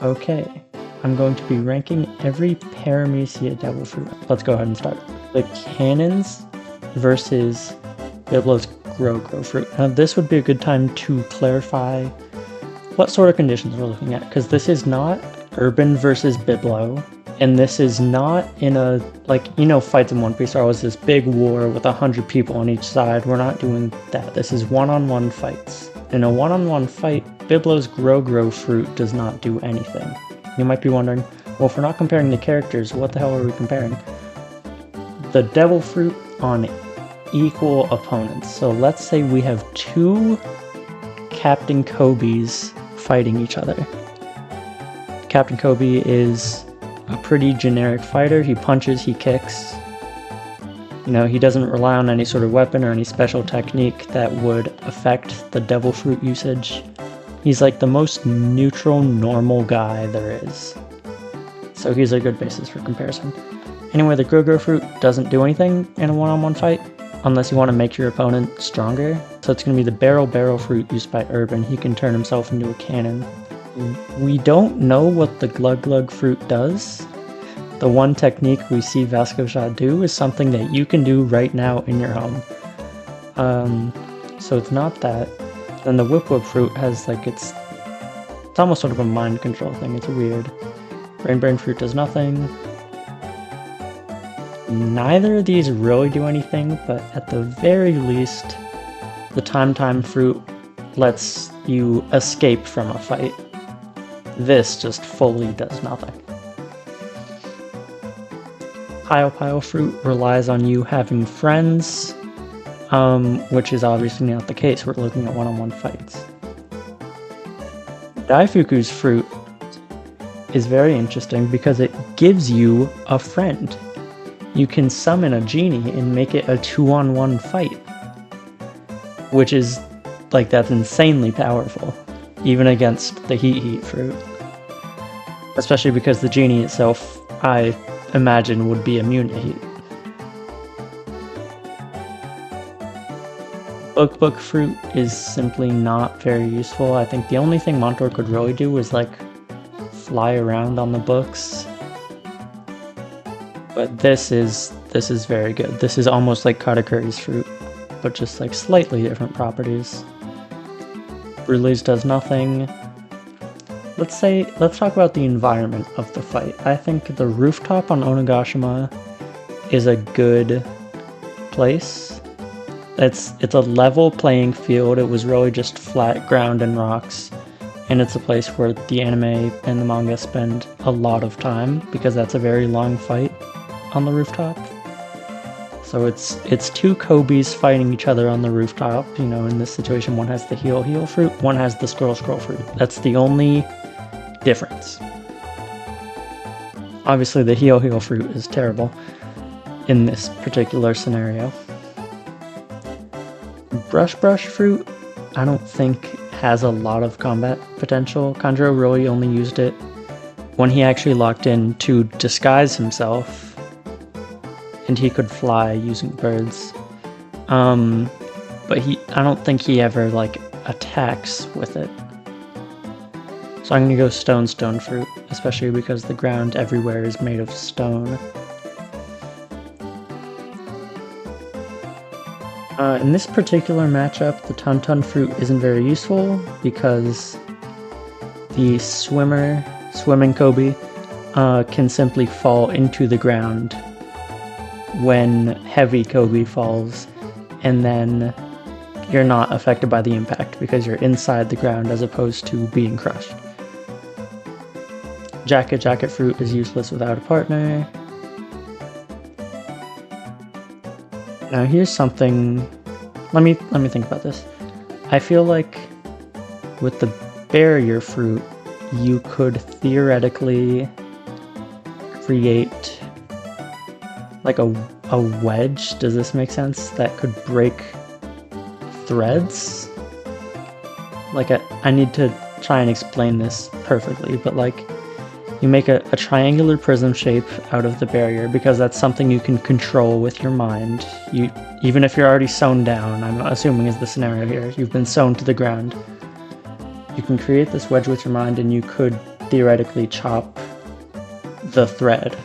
Okay, I'm going to be ranking every Paramecia devil fruit. Let's go ahead and start. The cannons versus Biblo's grow fruit. Now this would be a good time to clarify what sort of conditions we're looking at, because this is not urban versus Biblo, and this is not in a, like, you know, fights in One Piece are always this big war with 100 people on each side. We're not doing that. This is one-on-one fights. In a one-on-one fight, Biblo's grow fruit does not do anything. You might be wondering, well, if we're not comparing the characters, what the hell are we comparing? The devil fruit on equal opponents. So let's say we have two Captain Kobe's fighting each other. Captain Kobe is a pretty generic fighter. He punches, he kicks. You know, he doesn't rely on any sort of weapon or any special technique that would affect the devil fruit usage. He's like the most neutral, normal guy there is. So he's a good basis for comparison. Anyway, the grow fruit doesn't do anything in a one-on-one fight unless you want to make your opponent stronger. So it's going to be the barrel fruit used by Urban. He can turn himself into a cannon. We don't know what the glug fruit does. The one technique we see Vasco Shot do is something that you can do right now in your home. So it's not that. Then the whip fruit has like it's almost sort of a mind control thing. It's weird. Brain fruit does nothing. Neither of these really do anything, but at the very least, the time fruit lets you escape from a fight. This just fully does nothing. Pile fruit relies on you having friends, which is obviously not the case. We're looking at one-on-one fights. Daifuku's fruit is very interesting because it gives you a friend. You can summon a genie and make it a 2-on-1 fight, which is, like, that's insanely powerful, even against the heat fruit. Especially because the genie itself, I imagine, would be immune to heat. Book fruit is simply not very useful. I think the only thing Montour could really do is, like, fly around on the books. But this is very good. This is almost like Katakuri's fruit, but just like slightly different properties. Brulee's does nothing. Let's talk about the environment of the fight. I think the rooftop on Onigashima is a good place. It's a level playing field. It was really just flat ground and rocks. And it's a place where the anime and the manga spend a lot of time because that's a very long fight on the rooftop. So it's two Kobes fighting each other on the rooftop. You know, in this situation, one has the heel fruit, one has the scroll fruit. That's the only difference. Obviously, the heel fruit is terrible in this particular scenario. Brush fruit, I don't think has a lot of combat potential. Kanjuro really only used it when he actually locked in to disguise himself, and he could fly using birds. But I don't think he ever, like, attacks with it. So I'm gonna go stone fruit, especially because the ground everywhere is made of stone. In this particular matchup, the Tun fruit isn't very useful because the swimming Kobe, can simply fall into the ground when heavy Kobe falls, and then you're not affected by the impact because you're inside the ground as opposed to being crushed. Jacket fruit is useless without a partner. Now here's something, let me think about this. I feel like with the barrier fruit, you could theoretically create like a wedge, does this make sense? That could break threads? Like I need to try and explain this perfectly, but like you make a triangular prism shape out of the barrier because that's something you can control with your mind. Even if you're already sewn down, I'm assuming is the scenario here, you've been sewn to the ground. You can create this wedge with your mind and you could theoretically chop the thread,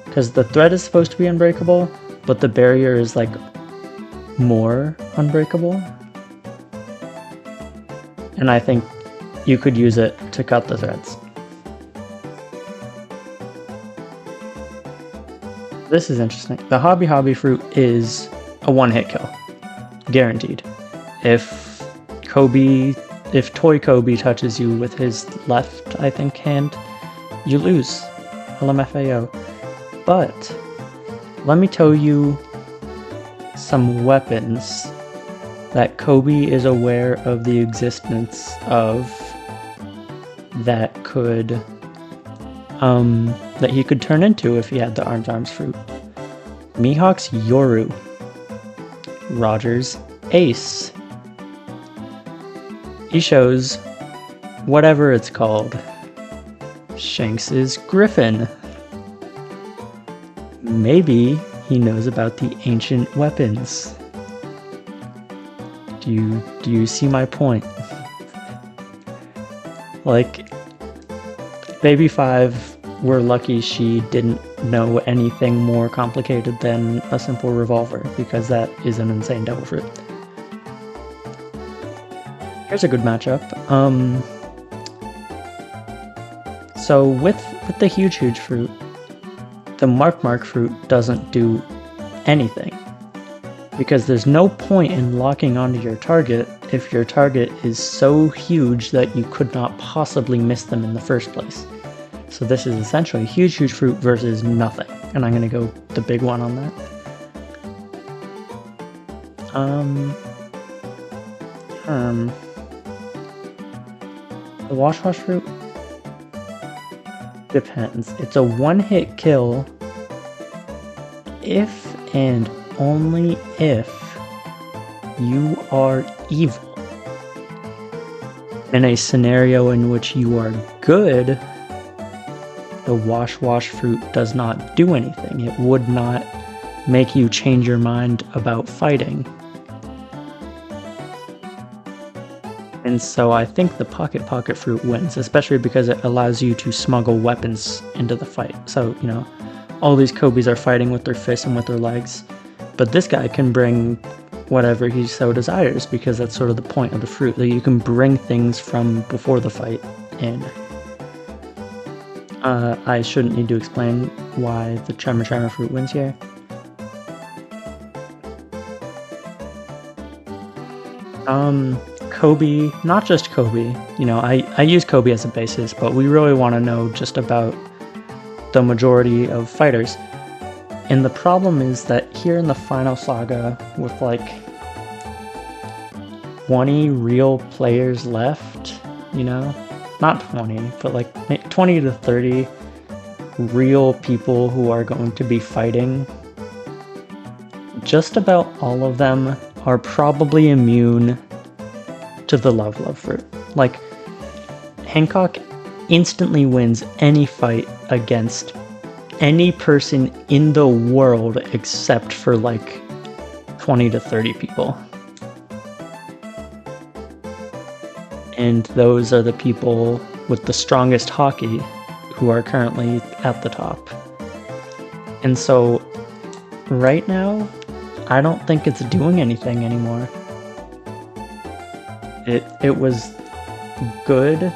because the thread is supposed to be unbreakable, but the barrier is like more unbreakable. And I think you could use it to cut the threads. This is interesting. The Hobby fruit is a one-hit kill, guaranteed. If Toy Kobe touches you with his left, I think, hand, you lose. LMFAO. But let me tell you some weapons that Kobe is aware of the existence of that could that he could turn into if he had the Arms fruit. Mihawk's Yoru, Roger's Ace, Isho's whatever it's called, Shanks's Griffin. Maybe he knows about the ancient weapons. Do you see my point? Like, Baby 5, we're lucky she didn't know anything more complicated than a simple revolver, because that is an insane devil fruit. Here's a good matchup. So with the huge fruit, the Mark fruit doesn't do anything, because there's no point in locking onto your target if your target is so huge that you could not possibly miss them in the first place. So this is essentially huge fruit versus nothing, and I'm gonna go the big one on that. The wash fruit depends. It's a one-hit kill if and only if you are evil. In a scenario in which you are good, the wash fruit does not do anything. It would not make you change your mind about fighting. And so I think the pocket fruit wins, especially because it allows you to smuggle weapons into the fight. So, you know, all these Kobes are fighting with their fists and with their legs, but this guy can bring whatever he so desires, because that's sort of the point of the fruit, that you can bring things from before the fight in. I shouldn't need to explain why the Tremor fruit wins here. Kobe, not just Kobe, you know, I use Kobe as a basis, but we really want to know just about the majority of fighters. And the problem is that here in the final saga, with like 20 real players left, you know, not 20, but like 20 to 30 real people who are going to be fighting, just about all of them are probably immune to the love fruit. Like, Hancock instantly wins any fight against any person in the world except for like 20 to 30 people. And those are the people with the strongest hockey who are currently at the top. And so right now, I don't think it's doing anything anymore. It was good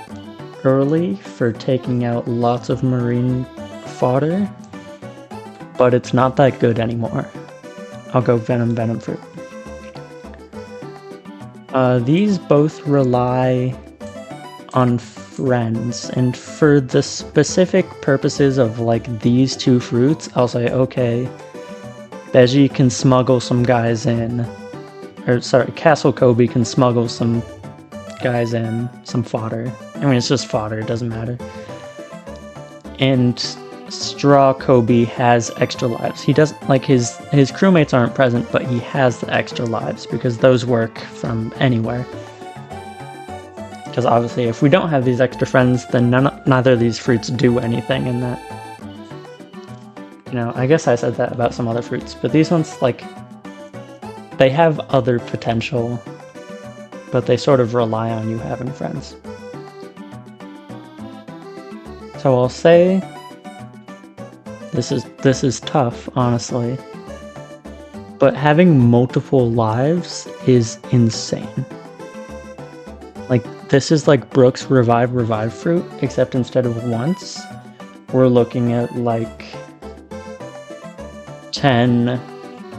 early for taking out lots of marine fodder, but it's not that good anymore. I'll go Venom fruit. These both rely on friends, and for the specific purposes of like these two fruits, I'll say, okay, Beji can smuggle some guys in, or sorry, Castle Kobe can smuggle some guys in, some fodder. I mean, it's just fodder, it doesn't matter. And Straw Kobe has extra lives. He doesn't, like, his crewmates aren't present, but he has the extra lives because those work from anywhere. Because obviously if we don't have these extra friends, then neither of these fruits do anything, and that, you know, I guess I said that about some other fruits, but these ones, like, they have other potential, but they sort of rely on you having friends. So I'll say this is tough, honestly. But having multiple lives is insane. Like, this is like Brooks Revive fruit, except instead of once, we're looking at like 10,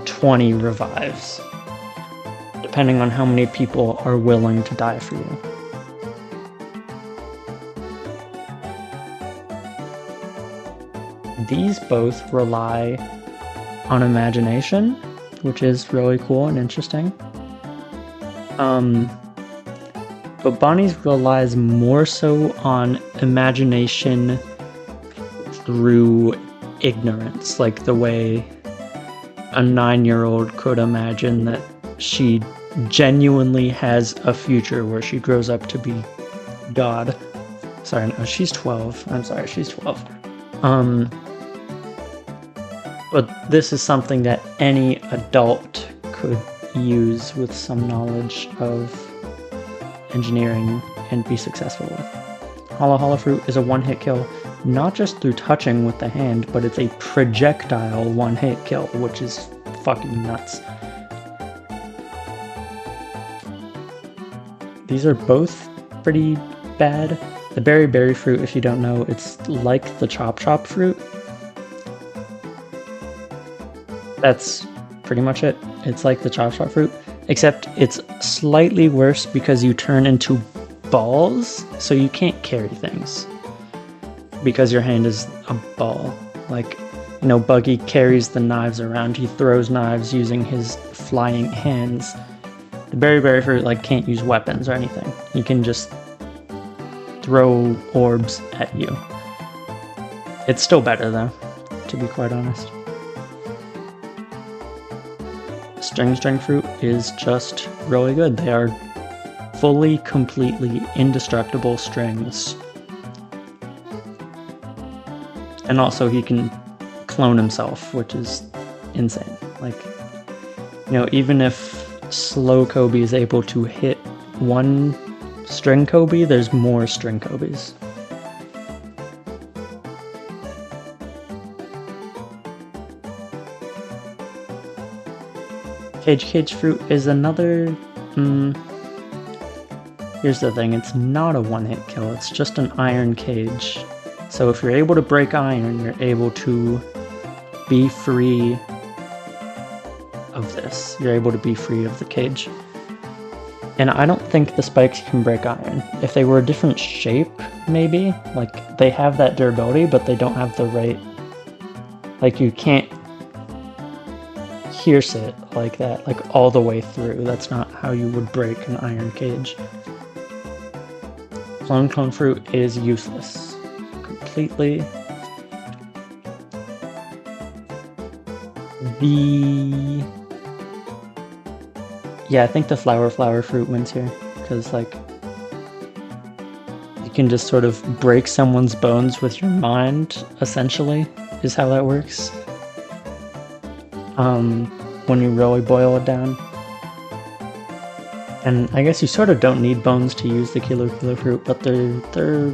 20 revives, depending on how many people are willing to die for you. These both rely on imagination, which is really cool and interesting. But Bonnie's relies more so on imagination through ignorance, like the way a 9-year-old could imagine that she genuinely has a future where she grows up to be God. Sorry, no, she's 12. I'm sorry, she's 12. But this is something that any adult could use with some knowledge of engineering and be successful with. Hollow Fruit is a one-hit kill, not just through touching with the hand, but it's a projectile one-hit kill, which is fucking nuts. These are both pretty bad. The Berry Fruit, if you don't know, it's like the Chop fruit. That's pretty much it. It's like the Chop fruit, except it's slightly worse because you turn into balls, so you can't carry things. Because your hand is a ball. Like, you know, Buggy carries the knives around. He throws knives using his flying hands. The Berry Fruit, like, can't use weapons or anything. He can just throw orbs at you. It's still better, though, to be quite honest. String Fruit is just really good. They are fully, completely indestructible strings. And also he can clone himself, which is insane. Like, you know, even if slow Kobe is able to hit one string Kobe, there's more string Kobes. Cage Fruit is another... Here's the thing, it's not a one-hit kill, it's just an iron cage. So if you're able to break iron, you're able to be free of this. You're able to be free of the cage. And I don't think the spikes can break iron. If they were a different shape, maybe. Like, they have that durability, but they don't have the right... Like, you can't pierce it like that, like all the way through. That's not how you would break an iron cage. Clone Fruit is useless. Completely. Yeah, I think the Flower Fruit wins here, because, like, you can just sort of break someone's bones with your mind, essentially, is how that works. When you really boil it down. And I guess you sort of don't need bones to use the Killer Fruit, but they're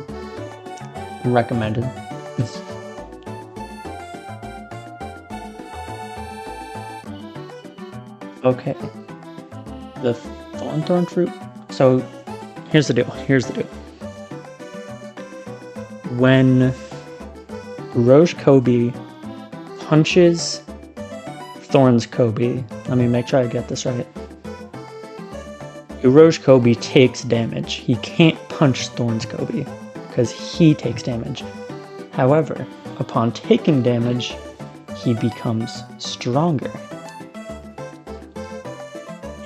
recommended. Okay. The Thorn Fruit. So here's the deal. When Rouge Kobe punches Thorns Kobe, let me make sure I get this right. Rouge Kobe takes damage. He can't punch Thorns Kobe because he takes damage. However, upon taking damage, he becomes stronger.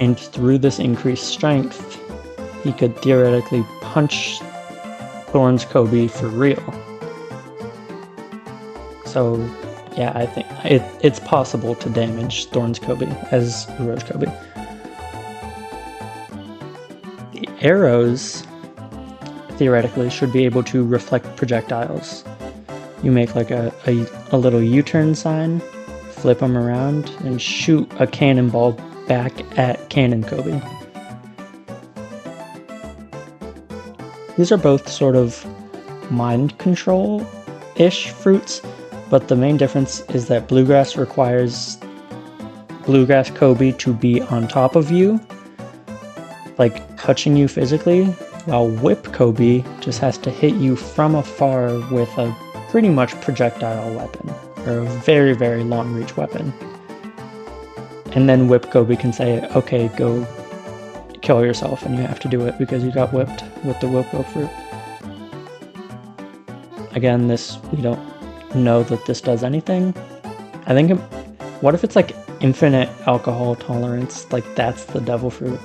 And through this increased strength, he could theoretically punch Thorns Kobe for real. So, yeah, I think it's possible to damage Thorns Kobe as Rouge Kobe. The arrows, theoretically, should be able to reflect projectiles. You make like a little U-turn sign, flip them around, and shoot a cannonball back at Cannon Kobe. These are both sort of mind control-ish fruits, but the main difference is that Bluegrass requires Bluegrass Kobe to be on top of you, like touching you physically, while Whip Kobe just has to hit you from afar with a pretty much projectile weapon, or a very, very long-reach weapon. And then Whip Kobe can say, okay, go kill yourself, and you have to do it because you got whipped with the Whip-Go fruit. Again, we don't know that this does anything. I think, what if it's like infinite alcohol tolerance? Like, that's the devil fruit.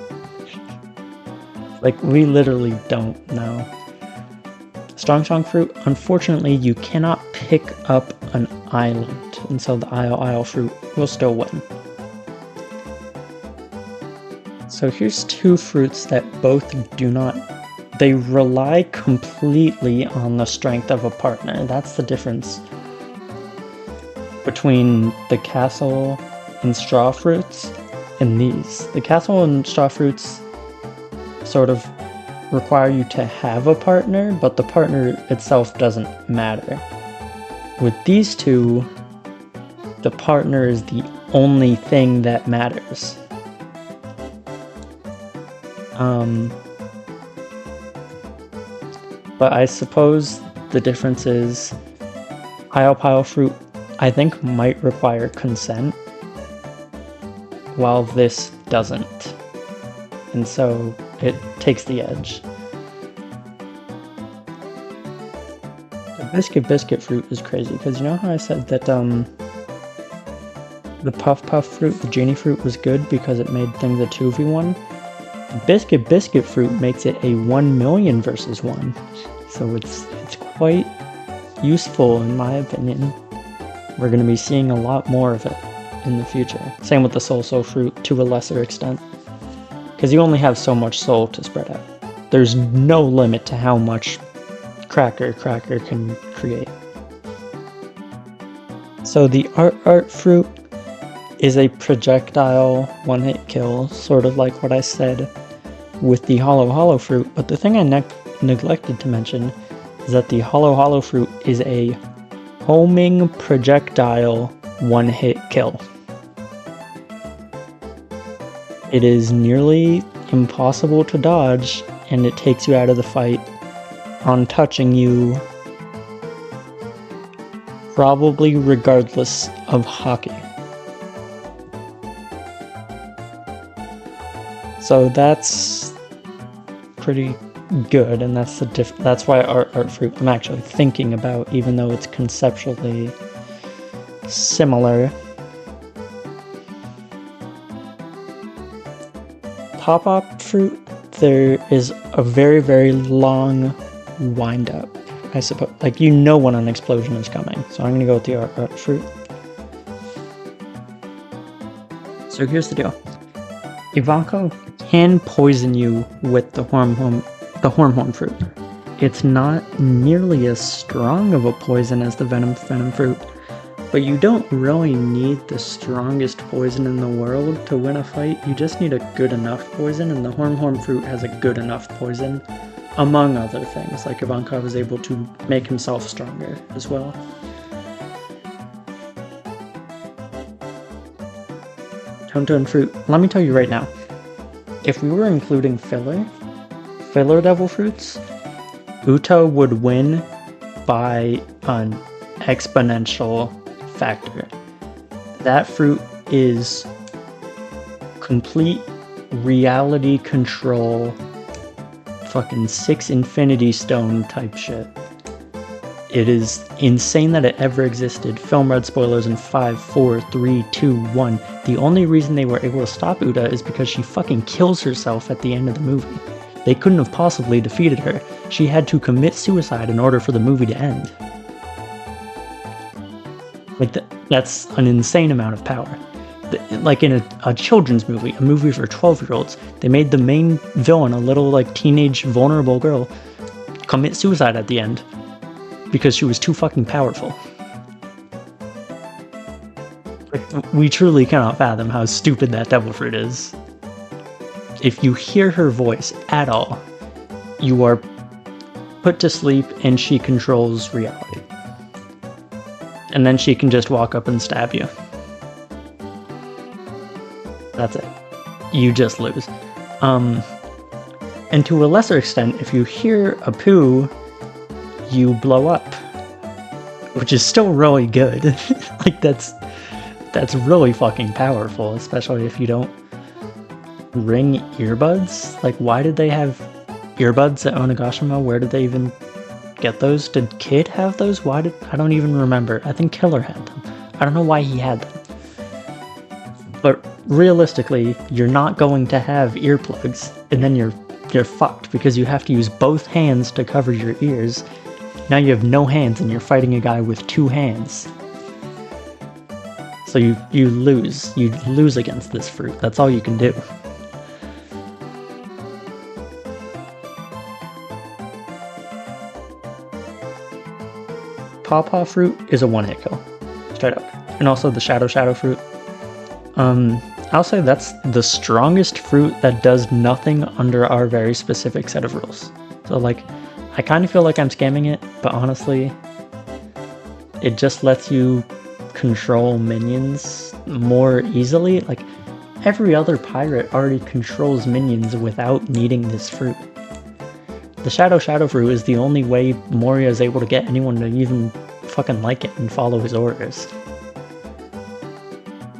Like, we literally don't know. Strong fruit, unfortunately, you cannot pick up an island, and so the Isle fruit will still win. So here's two fruits that both do not, they rely completely on the strength of a partner. That's the difference between the castle and straw fruits and these. The castle and straw fruits sort of require you to have a partner, but the partner itself doesn't matter. With these two, the partner is the only thing that matters. But I suppose the difference is Isle fruit, I think, might require consent, while this doesn't. And so it takes the edge. The biscuit fruit is crazy, because you know how I said that the puff fruit, the genie fruit, was good because it made things a 2v1? Biscuit fruit makes it a 1 million versus 1. So it's quite useful in my opinion. We're going to be seeing a lot more of it in the future. Same with the soul fruit to a lesser extent. Because you only have so much soul to spread out. There's no limit to how much Cracker can create. So the art fruit is a projectile one-hit kill, sort of like what I said with the hollow fruit, but the thing I neglected to mention is that the hollow fruit is a homing projectile one-hit kill. It is nearly impossible to dodge, and it takes you out of the fight on touching you, probably regardless of hockey. So that's pretty good, and that's why art fruit I'm actually thinking about, even though it's conceptually similar. Pop fruit, there is a very, very long wind up, I suppose. Like, you know when an explosion is coming. So I'm gonna go with the art fruit. So here's the deal. Ivanka can poison you with the horn fruit. It's not nearly as strong of a poison as the venom fruit, but you don't really need the strongest poison in the world to win a fight. You just need a good enough poison, and the horn fruit has a good enough poison, among other things. Like, Ivanka was able to make himself stronger as well. Tonton fruit, let me tell you right now, if we were including filler devil fruits, Uta would win by an exponential factor. That fruit is complete reality control, fucking 6 Infinity Stone type shit. It is insane that it ever existed. Film red spoilers in 5, 4, 3, 2, 1. The only reason they were able to stop Uta is because she fucking kills herself at the end of the movie. They couldn't have possibly defeated her. She had to commit suicide in order for the movie to end. Like, that's an insane amount of power. Like in a children's movie, a movie for 12-year-olds, they made the main villain, a little like teenage vulnerable girl, commit suicide at the end because she was too fucking powerful. Like, we truly cannot fathom how stupid that devil fruit is. If you hear her voice at all, you are put to sleep, and she controls reality. And then she can just walk up and stab you. That's it. You just lose. And to a lesser extent, if you hear a poo, you blow up. Which is still really good. Like, that's really fucking powerful, especially if you don't ring earbuds. Like, why did they have earbuds at Onigashima? Where did they even get those? Did Kid have those? I don't even remember. I think Killer had them. I don't know why he had them. But realistically, you're not going to have earplugs, and then you're fucked because you have to use both hands to cover your ears. Now you have no hands and you're fighting a guy with 2 hands. So you lose. You lose against this fruit. That's all you can do. Pawpaw fruit is a one-hit kill. Straight up. And also the shadow fruit. I'll say that's the strongest fruit that does nothing under our very specific set of rules. So, like, I kind of feel like I'm scamming it, but honestly, it just lets you control minions more easily. Like, every other pirate already controls minions without needing this fruit. The shadow fruit is the only way Moria is able to get anyone to even fucking like it and follow his orders.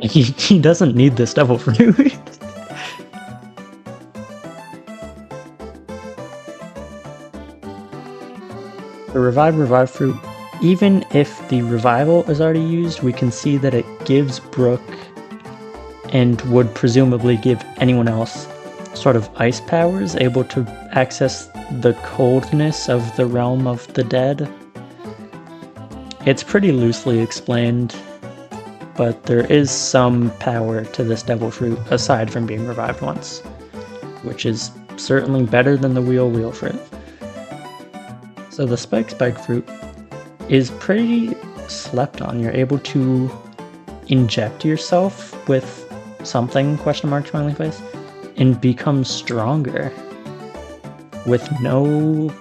He doesn't need this devil fruit. The revive fruit, even if the revival is already used, we can see that it gives Brooke and would presumably give anyone else sort of ice powers, able to access the coldness of the realm of the dead. It's pretty loosely explained, but there is some power to this devil fruit aside from being revived once, which is certainly better than the wheel fruit. So the spike fruit is pretty slept on. You're able to inject yourself with something, smiley face, and become stronger with no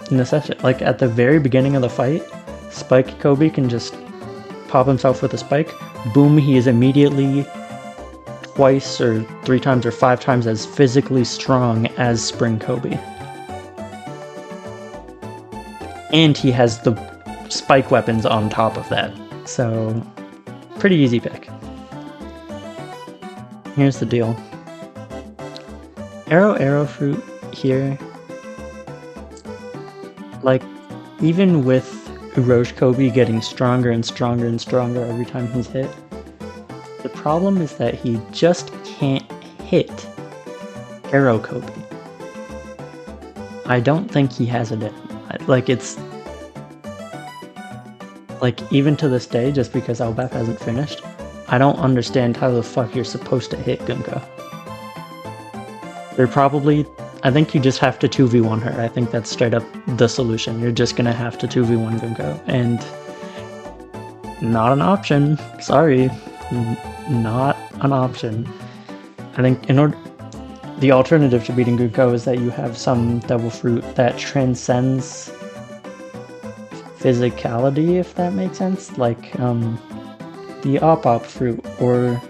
necessity. Like, at the very beginning of the fight, Spike Kobe can just pop himself with a spike, boom, he is immediately twice or 3 times or 5 times as physically strong as Spring Kobe. And he has the spike weapons on top of that, so pretty easy pick. Here's the deal. Arrow fruit here, like, even with Uroge Kobe getting stronger and stronger and stronger every time he's hit, the problem is that he just can't hit Arrow Kobe. I don't think he has it in. Like, it's like, even to this day, just because Albeth hasn't finished, I don't understand how the fuck you're supposed to hit Gunko. I think you just have to 2v1 her. I think that's straight up the solution. You're just gonna have to 2v1 Gunko, and not an option. Sorry, not an option. I think the alternative to beating Gunko is that you have some devil fruit that transcends physicality, if that makes sense, like the Op fruit or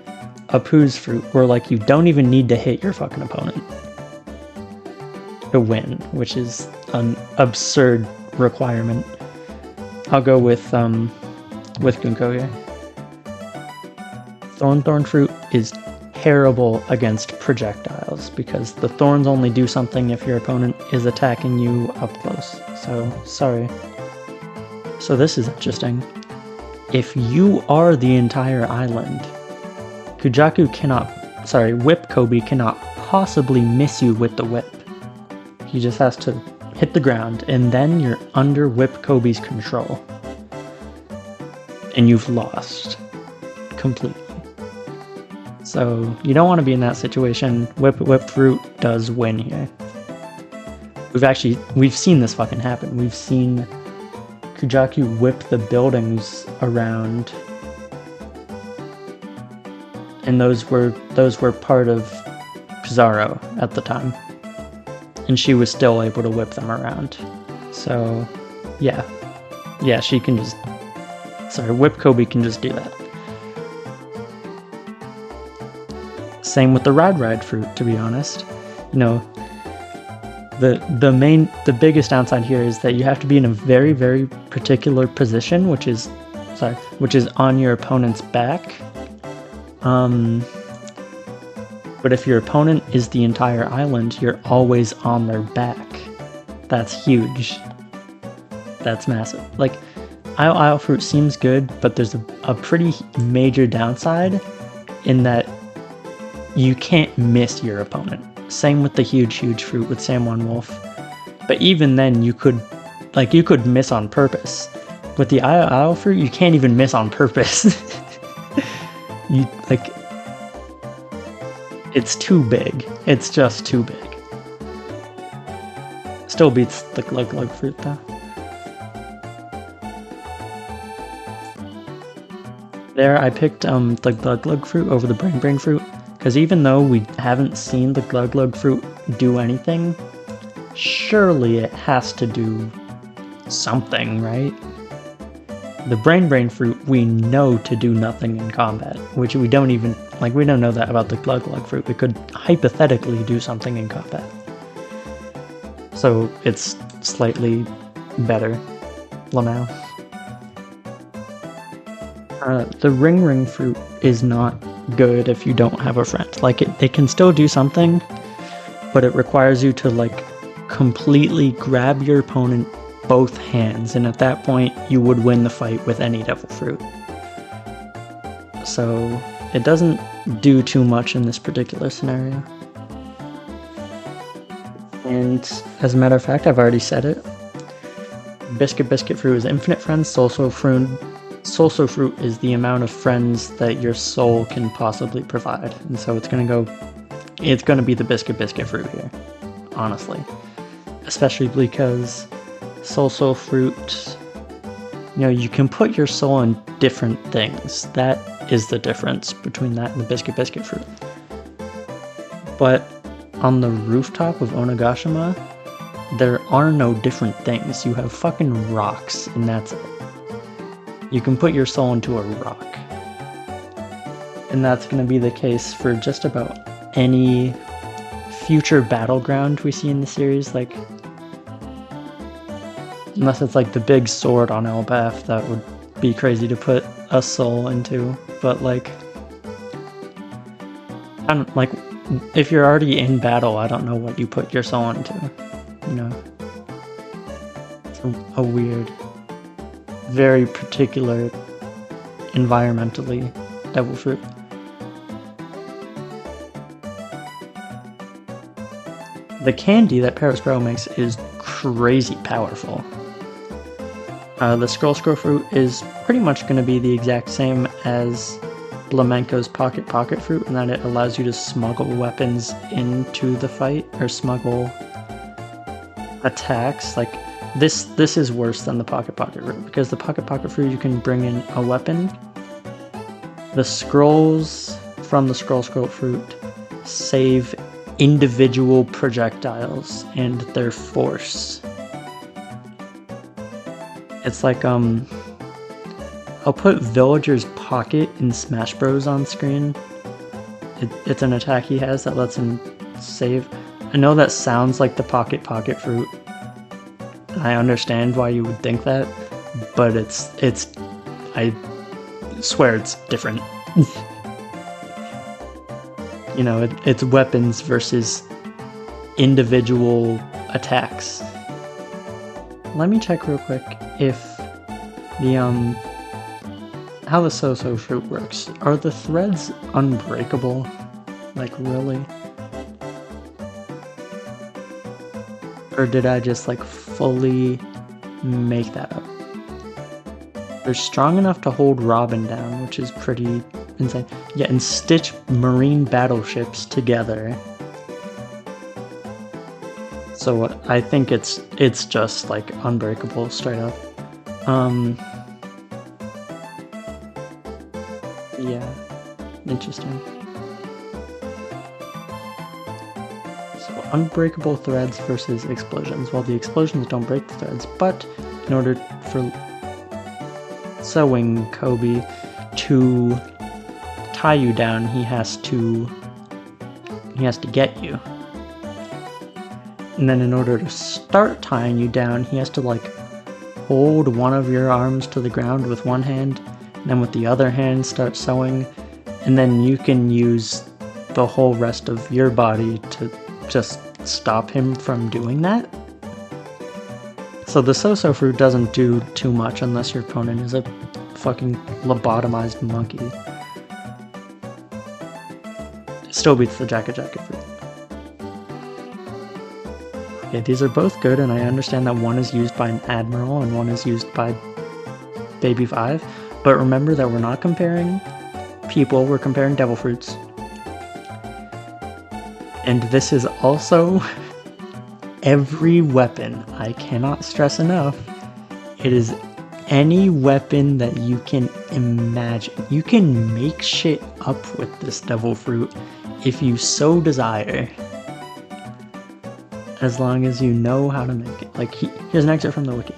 a Poo's fruit, where, like, you don't even need to hit your fucking opponent to win, which is an absurd requirement. I'll go with Gunko here. Thorn fruit is terrible against projectiles because the thorns only do something if your opponent is attacking you up close. So, sorry. So this is interesting. If you are the entire island, Whip Kobe cannot possibly miss you with the whip. He just has to hit the ground, and then you're under Whip Kobe's control. And you've lost completely. So you don't want to be in that situation. Whip fruit does win here. We've seen this fucking happen. We've seen Kujaku whip the buildings around, and those were part of Pizarro at the time, and she was still able to whip them around. So, yeah. Yeah, she can just... Sorry, Whip Kobe can just do that. Same with the Ride fruit, to be honest. You know, the biggest downside here is that you have to be in a very, very particular position, which is on your opponent's back. But if your opponent is the entire island, you're always on their back. That's huge. That's massive. Like, Isle Fruit seems good, but there's a pretty major downside in that you can't miss your opponent. Same with the huge fruit with Samwan Wolf. But even then, you could miss on purpose. With the Isle Fruit, you can't even miss on purpose. It's too big. It's just too big. Still beats the Glug fruit though. There, I picked the Glug fruit over the Brain fruit, because even though we haven't seen the Glug fruit do anything, surely it has to do something, right? The Brain fruit we know to do nothing in combat, which we don't even, we don't know that about the Glug fruit. It could hypothetically do something in combat. So it's slightly better, Lamau. The Ring fruit is not good if you don't have a friend. It can still do something, but it requires you to completely grab your opponent both hands, and at that point you would win the fight with any devil fruit. So it doesn't do too much in this particular scenario. And as a matter of fact, I've already said it. Biscuit fruit is infinite friends. Soul fruit is the amount of friends that your soul can possibly provide, and so it's gonna be the biscuit fruit here, honestly. Especially because soul fruit, you can put your soul in different things. That is the difference between that and the biscuit fruit. But on the rooftop of Onigashima, there are no different things. You have fucking rocks, and that's it. You can put your soul into a rock. And that's going to be the case for just about any future battleground we see in the series, unless it's the big sword on Elbaf, that would be crazy to put a soul into. But if you're already in battle, I don't know what you put your soul into. It's a weird, very particular, environmentally devil fruit. The candy that Parasparrow makes is crazy powerful. The Scroll fruit is pretty much going to be the exact same as Flamenco's pocket fruit, in that it allows you to smuggle weapons into the fight, or smuggle attacks. This is worse than the pocket fruit, because the pocket fruit you can bring in a weapon. The scrolls from the scroll fruit save individual projectiles and their force. It's I'll put Villager's Pocket in Smash Bros on screen. It's an attack he has that lets him save. I know that sounds like the pocket fruit. I understand why you would think that, but I swear it's different. It's weapons versus individual attacks. Let me check real quick if the how the so-so fruit works. Are the threads unbreakable? Really? Or did I just fully make that up? They're strong enough to hold Robin down, which is pretty insane. Yeah, and stitch marine battleships together. So I think it's just unbreakable straight up. Yeah, interesting. So unbreakable threads versus explosions. Well, the explosions don't break the threads, but in order for sewing Kobe to tie you down, he has to get you. And then in order to start tying you down, he has to like hold one of your arms to the ground with one hand, and then with the other hand start sewing, and then you can use the whole rest of your body to just stop him from doing that. So the so-so fruit doesn't do too much unless your opponent is a fucking lobotomized monkey. It still beats the jacket fruit. Okay, these are both good, and I understand that one is used by an admiral and one is used by Baby 5, but remember that we're not comparing people, we're comparing devil fruits. And this is also every weapon. I cannot stress enough. It is any weapon that you can imagine. You can make shit up with this devil fruit if you so desire. As long as you know how to make it. Like, here's an excerpt from the wiki.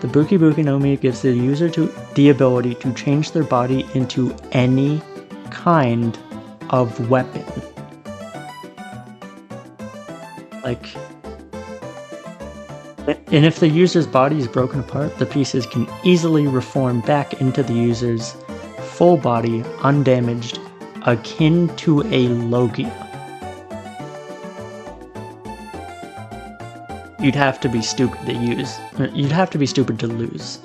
The Buki Buki no Mi gives the user the ability to change their body into any kind of weapon. Like, and if the user's body is broken apart, the pieces can easily reform back into the user's full body, undamaged, akin to a Logia. You'd have to be stupid to use. You'd have to be stupid to lose.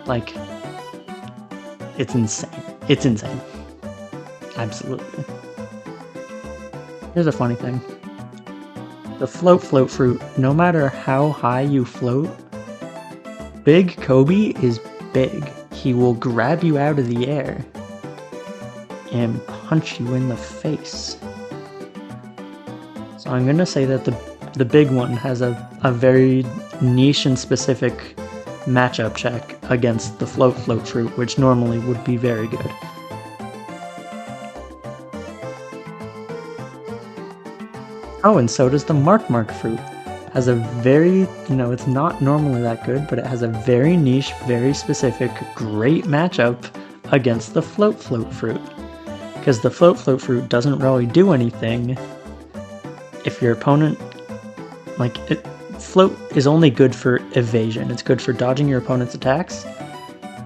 Like, it's insane. It's insane. Absolutely. Here's a funny thing. The float fruit, no matter how high you float, Big Kobe is big. He will grab you out of the air and punch you in the face. So I'm gonna say that the big one has a very niche and specific matchup check against the float fruit, which normally would be very good. Oh, and so does the mark fruit. Has a very, it's not normally that good, but it has a very niche, very specific, great matchup against the float fruit. Because the float fruit doesn't really do anything if your opponent, float is only good for evasion. It's good for dodging your opponent's attacks.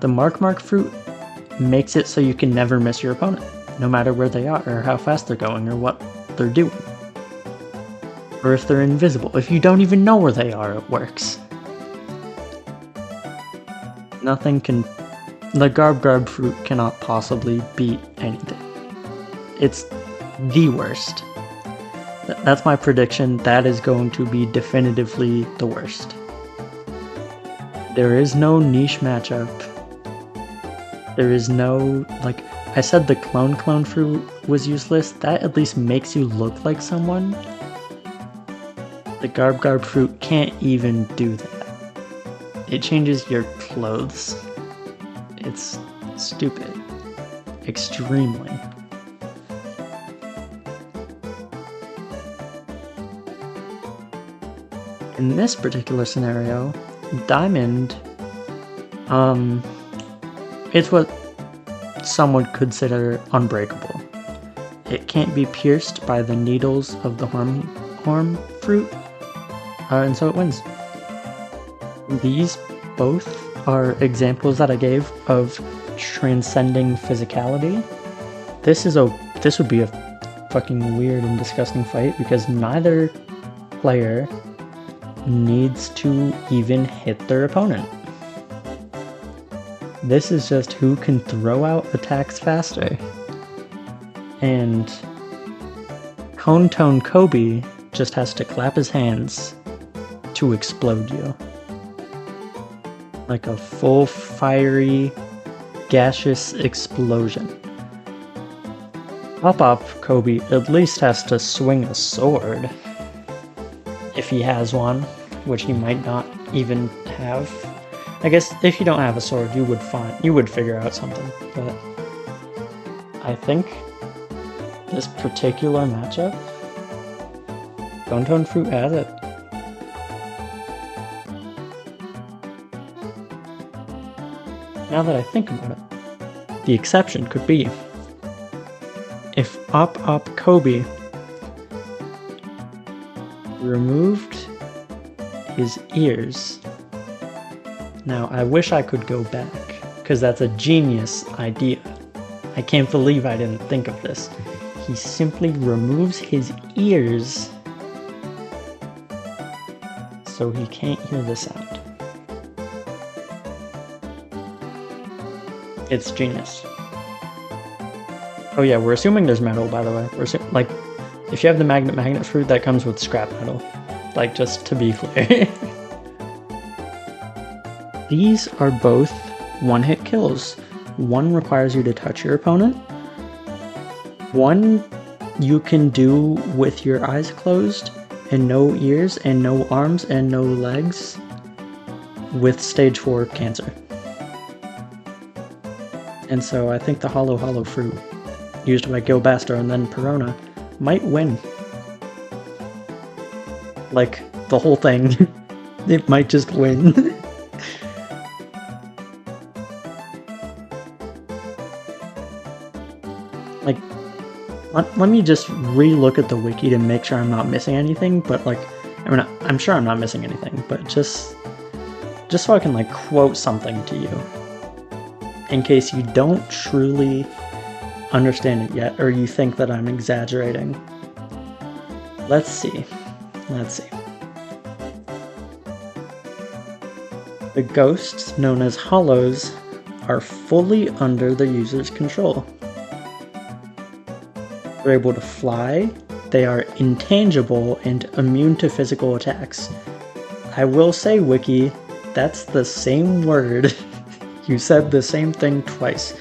The mark fruit makes it so you can never miss your opponent, no matter where they are, or how fast they're going, or what they're doing. Or if they're invisible. If you don't even know where they are, it works. Nothing can... The garb fruit cannot possibly beat anything. It's the worst. That's my prediction. That is going to be definitively the worst. There is no niche matchup. There is no... I said the clone fruit was useless. That at least makes you look like someone. The garb fruit can't even do that. It changes your clothes. It's stupid. Extremely. In this particular scenario, Diamond, it's what some would consider unbreakable. It can't be pierced by the needles of the horn fruit, and so it wins. These both are examples that I gave of transcending physicality. This would be a fucking weird and disgusting fight because neither player needs to even hit their opponent. This is just who can throw out attacks faster. And Cone Tone Kobe just has to clap his hands to explode you. Like a full fiery, gaseous explosion. Pop Kobe at least has to swing a sword. If he has one, which he might not even have. I guess if you don't have a sword, you would figure out something. But I think this particular matchup Stone fruit has it. Now that I think about it, the exception could be if Op Kobe removed his ears. Now, I wish I could go back, because that's a genius idea. I can't believe I didn't think of this. He simply removes his ears so he can't hear the sound. It's genius. Oh yeah, we're assuming there's metal, by the way. We're like, if you have the magnet fruit, that comes with scrap metal. Like, just to be clear. These are both one-hit kills. One requires you to touch your opponent. One you can do with your eyes closed and no ears and no arms and no legs with stage 4 cancer. And so I think the hollow fruit used by Gilbaster and then Perona might win. Like, the whole thing. It might just win. Like, let me just re-look at the wiki to make sure I'm not missing anything, but like, I mean, I'm sure I'm not missing anything, but just so I can like quote something to you, in case you don't truly understand it yet, or you think that I'm exaggerating. Let's see. The ghosts, known as hollows, are fully under the user's control. They're able to fly, they are intangible, and immune to physical attacks. I will say, Wiki, that's the same word. You said the same thing twice.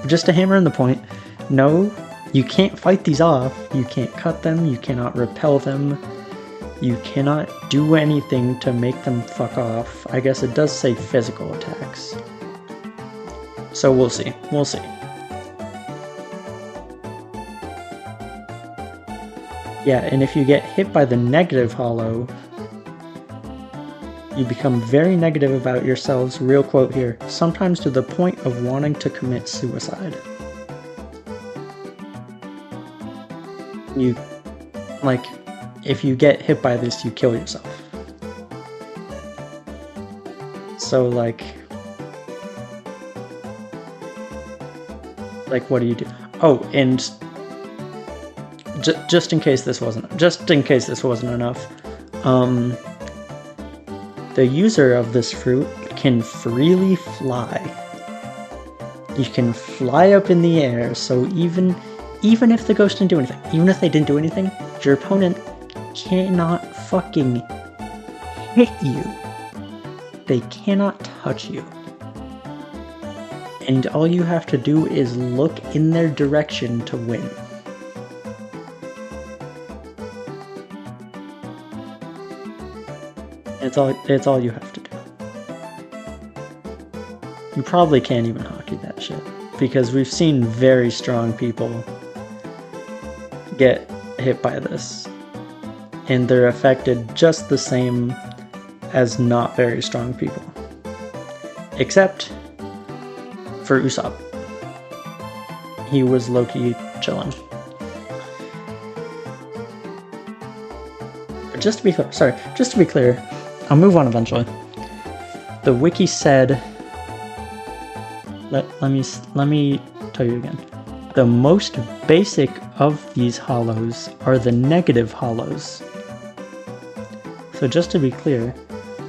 Just to hammer in the point, no, you can't fight these off, you can't cut them, you cannot repel them, you cannot do anything to make them fuck off. I guess it does say physical attacks. So we'll see. Yeah, and if you get hit by the negative hollow, you become very negative about yourselves, real quote here, sometimes to the point of wanting to commit suicide. You, like, if you get hit by this, you kill yourself. So, like, what do you do? Oh, and just in case this wasn't enough, the user of this fruit can freely fly. You can fly up in the air, so even if the ghost didn't do anything, even if they didn't do anything, your opponent cannot fucking hit you. They cannot touch you. And all you have to do is look in their direction to win. It's all you have to do. You probably can't even hockey that shit, because we've seen very strong people get hit by this, and they're affected just the same as not very strong people. Except for Usopp. He was low-key chilling. But just to be clear, I'll move on eventually. The wiki said, let me tell you again. The most basic of these hollows are the negative hollows. So just to be clear,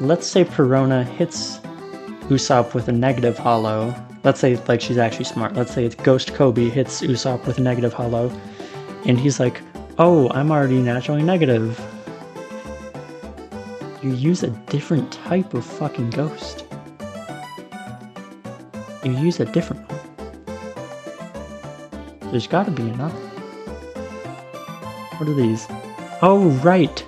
let's say Perona hits Usopp with a negative hollow. Let's say, like, she's actually smart. Let's say Ghost Kobe hits Usopp with a negative hollow, and he's like, oh, I'm already naturally negative. You use a different type of fucking ghost. You use a different one. There's gotta be another. What are these? Oh, right!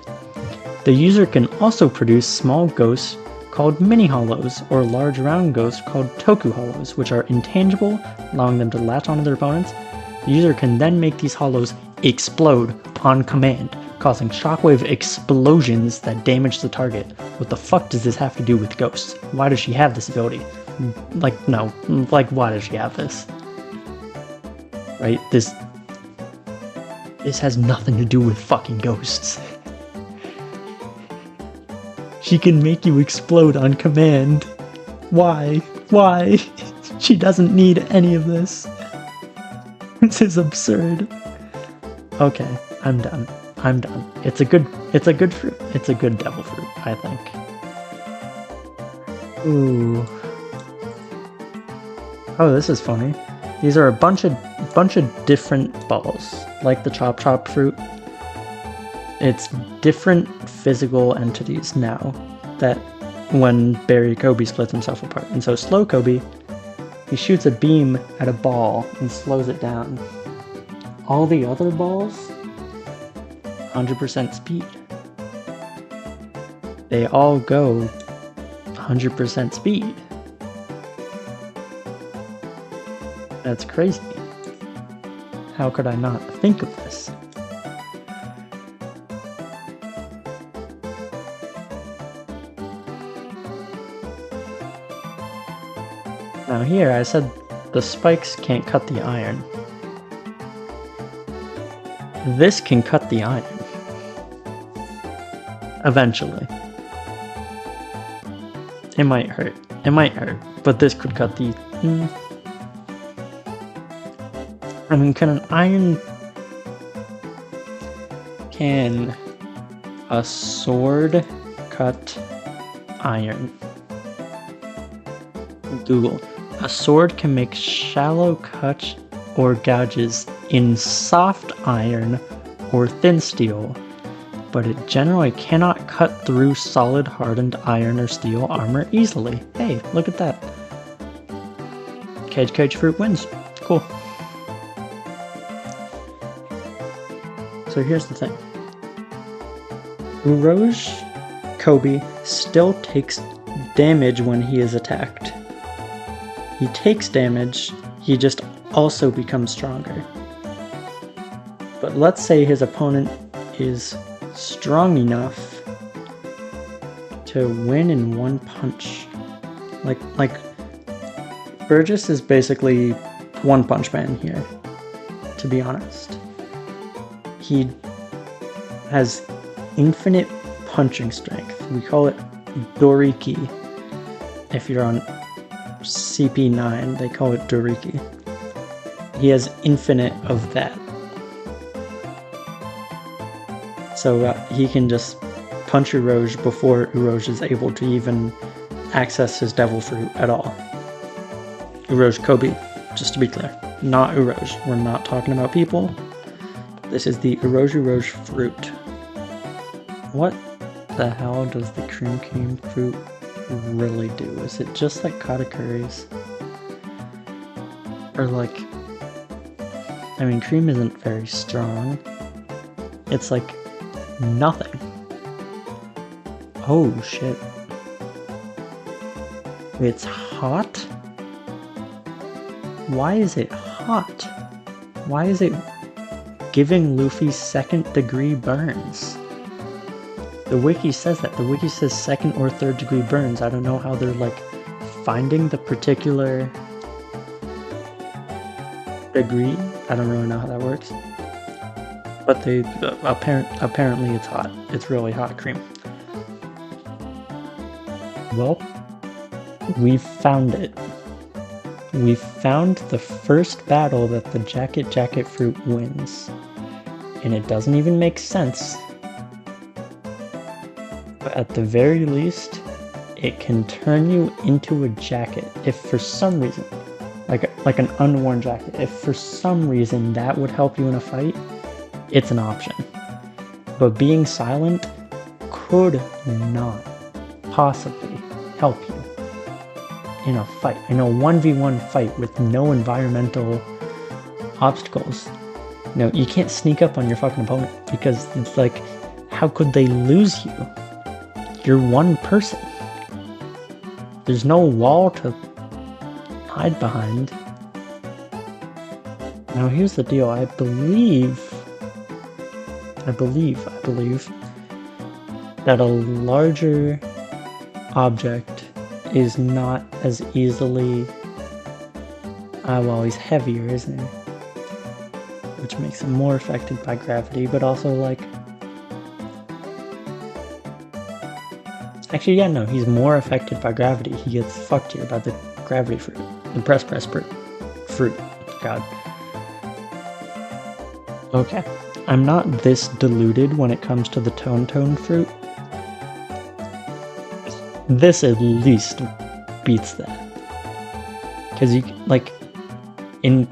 The user can also produce small ghosts called mini hollows, or large round ghosts called toku hollows, which are intangible, allowing them to latch onto their opponents. The user can then make these hollows explode on command, causing shockwave explosions that damage the target. What the fuck does this have to do with ghosts? Why does she have this ability? Like, no. Like, why does she have this? Right? This has nothing to do with fucking ghosts. She can make you explode on command. Why? Why? She doesn't need any of this. This is absurd. Okay, I'm done. I'm done. It's a good fruit. It's a good devil fruit, I think. Ooh. Oh, this is funny. These are a bunch of different balls, like the Chop Chop fruit. It's different physical entities now that when Berry Kobe splits himself apart. And so Slow Kobe, he shoots a beam at a ball and slows it down. All the other balls, 100% speed. They all go 100% speed. That's crazy. How could I not think of this? Now here, I said the spikes can't cut the iron. This can cut the iron. Eventually. It might hurt. It might hurt. But this could cut the... I mean, can a sword cut iron? Google. A sword can make shallow cuts or gouges in soft iron or thin steel, but it generally cannot cut through solid hardened iron or steel armor easily. Hey, look at that. Cage fruit wins. Cool. So here's the thing. Uroge Kobe still takes damage when he is attacked. He takes damage, he just also becomes stronger. But let's say his opponent is strong enough to win in one punch. Like Burgess is basically One Punch Man here, to be honest. He has infinite punching strength. We call it Doriki. If you're on CP9, they call it Doriki. He has infinite of that. So he can just punch Uroge before Uroge is able to even access his devil fruit at all. Uroge Kobe, just to be clear. Not Uroge. We're not talking about people. This is the Uroge fruit. What the hell does the cream fruit really do? Is it just like Katakuri's? Or like... I mean, cream isn't very strong. It's like nothing. Oh shit. It's hot? Why is it hot? Why is it giving Luffy second degree burns? The wiki says that. The wiki says second or third degree burns. I don't know how they're like finding the particular degree. I don't really know how that works. But they apparently it's hot. It's really hot cream. Well, we found it. We found the first battle that the Jacket fruit wins. And it doesn't even make sense. But at the very least, it can turn you into a jacket if for some reason, like an unworn jacket, if for some reason that would help you in a fight, it's an option. But being silent could not possibly help you in a fight, in a 1v1 fight with no environmental obstacles. No, you can't sneak up on your fucking opponent because it's like, how could they lose you? You're one person. There's no wall to hide behind. Now here's the deal. I believe I believe that a larger object is not as easily, well, he's heavier, isn't he? Which makes him more affected by gravity, but also like, actually, yeah, no, he's more affected by gravity. He gets fucked here by the gravity fruit, the press fruit. God. Okay, I'm not this deluded when it comes to the tone fruit. This at least beats that. Because you, like, in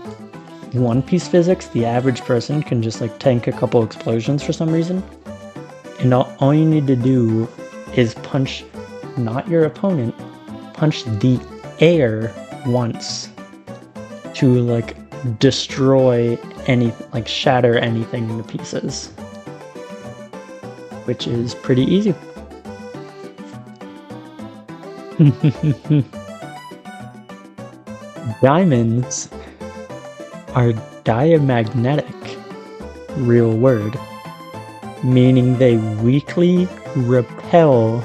One Piece physics, the average person can just, like, tank a couple explosions for some reason. And all you need to do is punch, not your opponent, punch the air once to, like, destroy anything, like, shatter anything into pieces. Which is pretty easy. Diamonds are diamagnetic, real word, meaning they weakly repel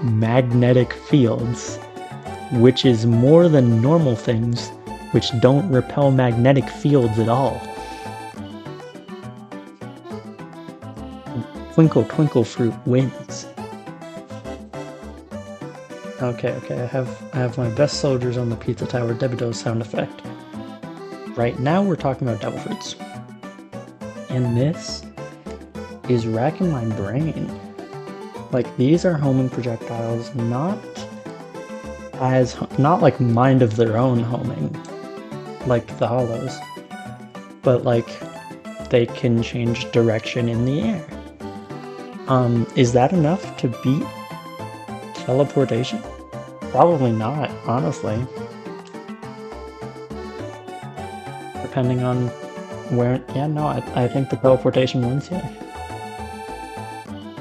magnetic fields, which is more than normal things which don't repel magnetic fields at all. Twinkle Twinkle Fruit wins. Okay, I have my best soldiers on the pizza tower Debido sound effect. Right now we're talking about devil fruits. And this is racking my brain. Like, these are homing projectiles, not like mind of their own homing, like the hollows, but like they can change direction in the air. Is that enough to beat teleportation? Probably not, honestly. Depending on where, yeah, no, I think the teleportation wins here.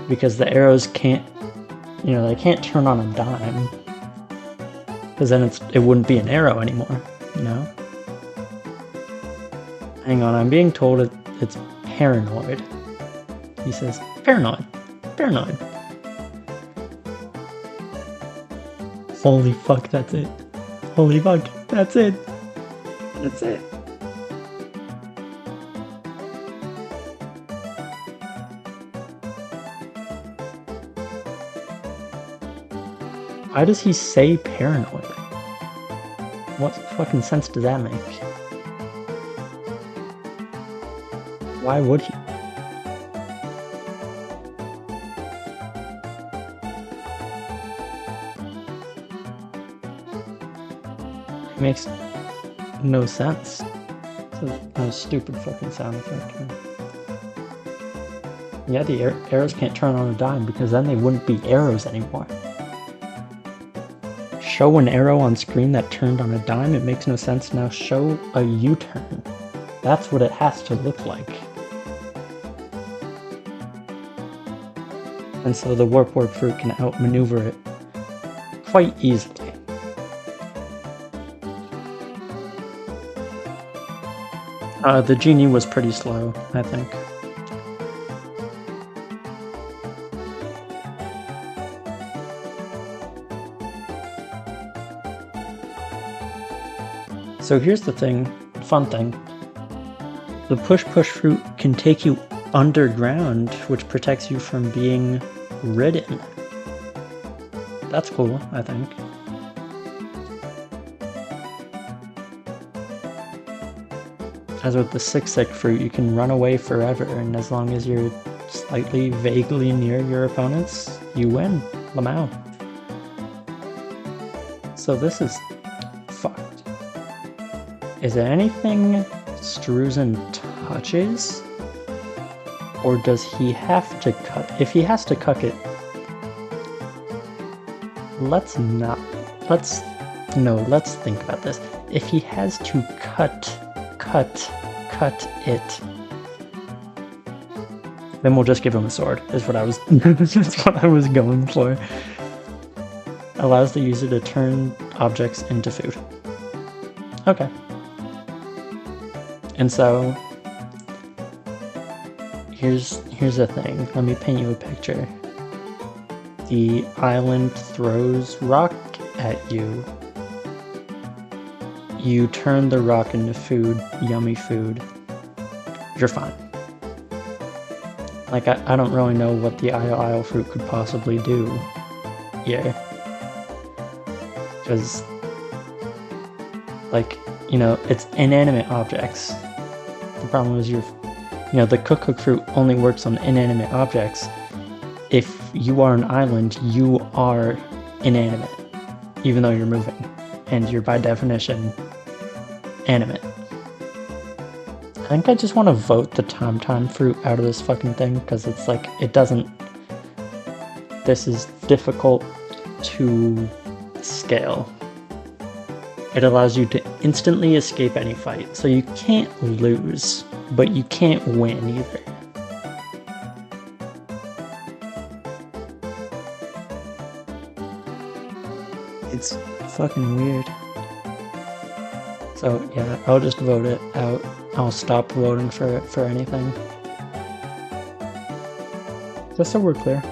Because the arrows can't, they can't turn on a dime. Because then it wouldn't be an arrow anymore, Hang on, I'm being told it's paranoid. He says, paranoid. Holy fuck, that's it. Holy fuck, that's it. That's it. Why does he say paranoid? What fucking sense does that make? Why would he? It makes no sense. It's a stupid fucking sound effect. Yeah, the arrows can't turn on a dime because then they wouldn't be arrows anymore. Show an arrow on screen that turned on a dime, it makes no sense. Now show a U-turn. That's what it has to look like. And so the Warp Fruit can outmaneuver it quite easily. The genie was pretty slow, I think. So here's the fun thing. The push fruit can take you underground, which protects you from being ridden. That's cool, I think. As with the six fruit, you can run away forever, and as long as you're slightly, vaguely near your opponents, you win. Lamau. So this is fucked. Is there anything Struzen touches? Or does he have to cut? If he has to cut it, let's think about this. If he has to cut it, then we'll just give him a sword, is what I was that's what I was going for. Allows the user to turn objects into food. Okay. And so here's the thing. Let me paint you a picture. The island throws rock at you. You turn the rock into food, yummy food. You're fine. Like, I don't really know what the Isle fruit could possibly do here. Because, like, you know, it's inanimate objects. The problem is the cook fruit only works on inanimate objects. If you are an island, you are inanimate, even though you're moving. And you're by definition animate. I think I just want to vote the Tom fruit out of this fucking thing, because it's like, it doesn't... This is difficult to scale. It allows you to instantly escape any fight, so you can't lose, but you can't win either. It's fucking weird. So yeah, I'll just vote it out. I'll stop voting for anything. Just so we're clear.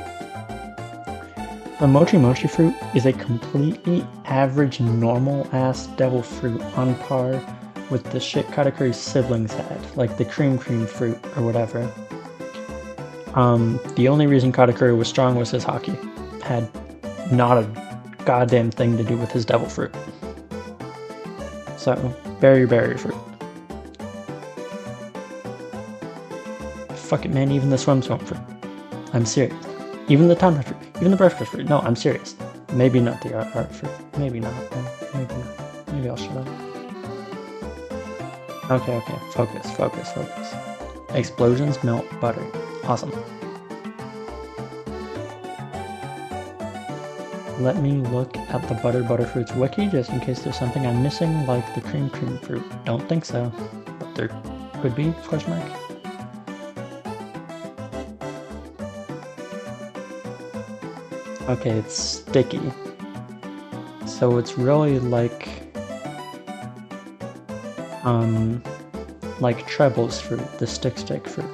The Mochi fruit is a completely average, normal-ass devil fruit on par with the shit Katakuri's siblings had, like the cream fruit or whatever. The only reason Katakuri was strong was his hockey. Had not a goddamn thing to do with his devil fruit. So, berry fruit. Fuck it, man, even the swim fruit. I'm serious. Even the Tom fruit. Even the breakfast fruit. No, I'm serious. Maybe not the art fruit. Maybe not. Maybe not. Maybe I'll shut up. Okay. Focus. Explosions melt butter. Awesome. Let me look at the Butterfruits wiki just in case there's something I'm missing, like the cream fruit. Don't think so, but there could be, question mark. Okay, it's sticky. So it's really like Treble's fruit, the stick fruit.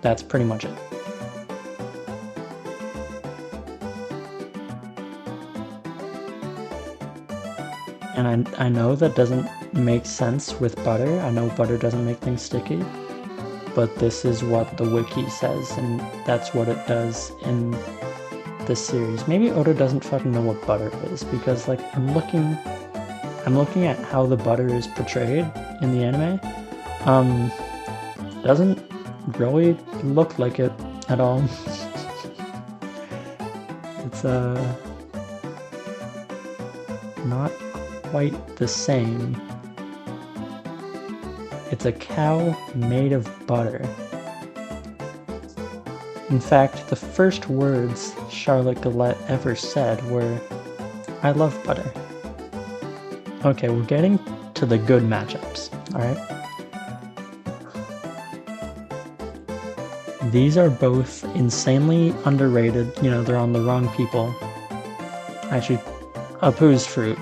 That's pretty much it. And I know that doesn't make sense with butter. I know butter doesn't make things sticky, but this is what the wiki says, and that's what it does in this series. Maybe Oda doesn't fucking know what butter is, because like I'm looking at how the butter is portrayed in the anime. Doesn't really look like it at all. It's not quite the same. It's a cow made of butter. In fact, the first words Charlotte Gillette ever said were, "I love butter." Okay, we're getting to the good matchups, alright? These are both insanely underrated, you know, they're on the wrong people. Actually, Apu's fruit.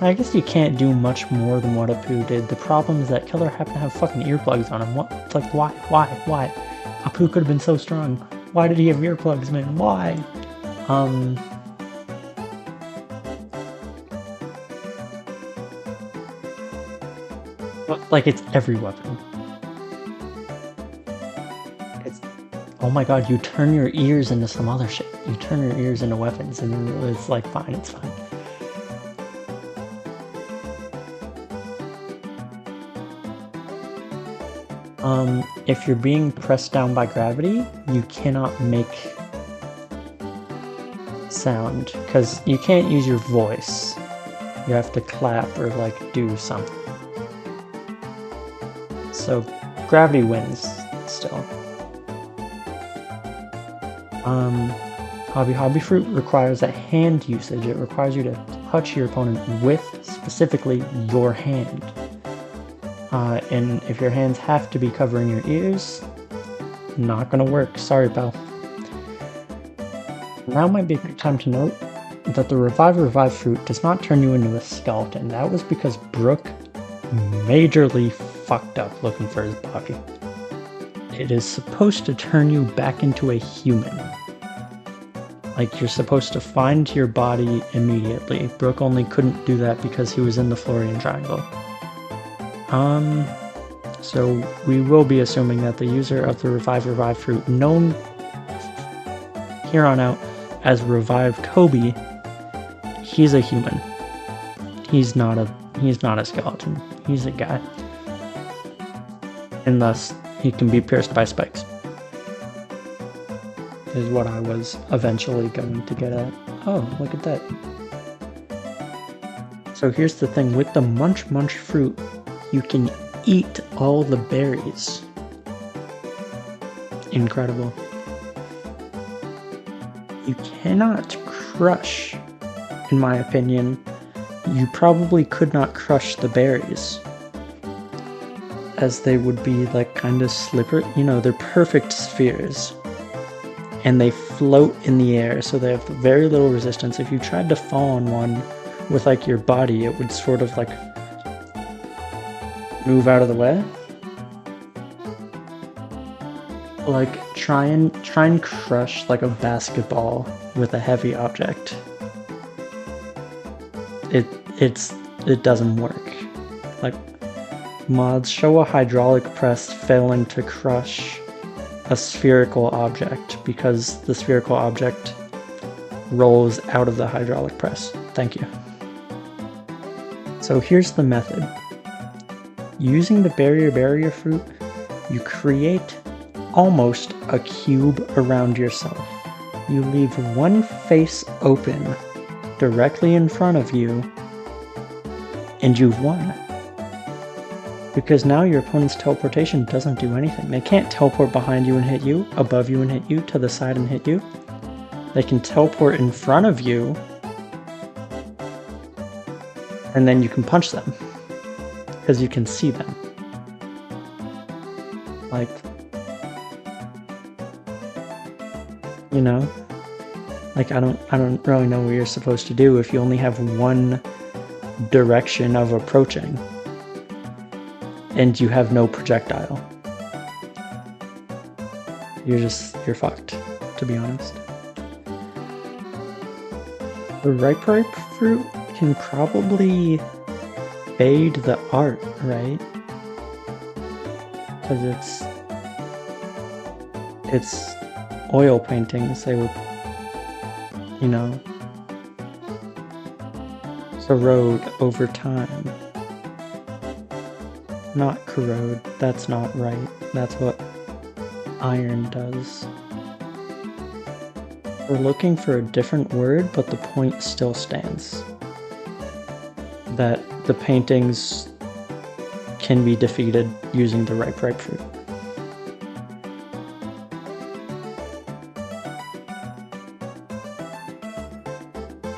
I guess you can't do much more than what Apu did. The problem is that Killer happened to have fucking earplugs on him. What? It's like, why? Apu could have been so strong. Why did he have earplugs, man? Why? Like, it's every weapon. It's... Oh my god, you turn your ears into some other shit. You turn your ears into weapons, and it's like, fine, it's fine. If you're being pressed down by gravity, you cannot make sound, because you can't use your voice. You have to clap or, like, do something. So, gravity wins, still. Hobby Fruit requires a hand usage. It requires you to touch your opponent with, specifically, your hand. And if your hands have to be covering your ears, not gonna work. Sorry, pal. Now might be a good time to note that the Revive Fruit does not turn you into a skeleton. That was because Brook majorly fucked up looking for his body. it is supposed to turn you back into a human. Like, you're supposed to find your body immediately. Brooke only couldn't do that because he was in the Florian Triangle. So we will be assuming that the user of the Revive fruit, known here on out as Revive Kobe, he's a human. He's not a skeleton. He's a guy. And thus, he can be pierced by spikes. Is what I was eventually going to get at. Oh, look at that. So here's the thing, with the Munch fruit, you can eat all the berries. Incredible. You cannot crush, in my opinion, you probably could not crush the berries, as they would be like kind of slippery. You know, they're perfect spheres. And they float in the air, so they have very little resistance. If you tried to fall on one with like your body, it would sort of like move out of the way. Like try and crush like a basketball with a heavy object. It doesn't work. Like, mods show a hydraulic press failing to crush a spherical object because the spherical object rolls out of the hydraulic press. Thank you. So here's the method. Using the barrier fruit, you create almost a cube around yourself. You leave one face open directly in front of you, and you've won. Because now your opponent's teleportation doesn't do anything. They can't teleport behind you and hit you, above you and hit you, to the side and hit you. They can teleport in front of you, and then you can punch them. Because you can see them. Like, you know? Like, I don't really know what you're supposed to do if you only have one direction of approaching. And you have no projectile. You're fucked, to be honest. The ripe fruit can probably fade the art, right? Because it's oil paintings, they would, you know, corrode over time. Not corrode, that's not right. That's what iron does. We're looking for a different word, but the point still stands. That the paintings can be defeated using the ripe fruit.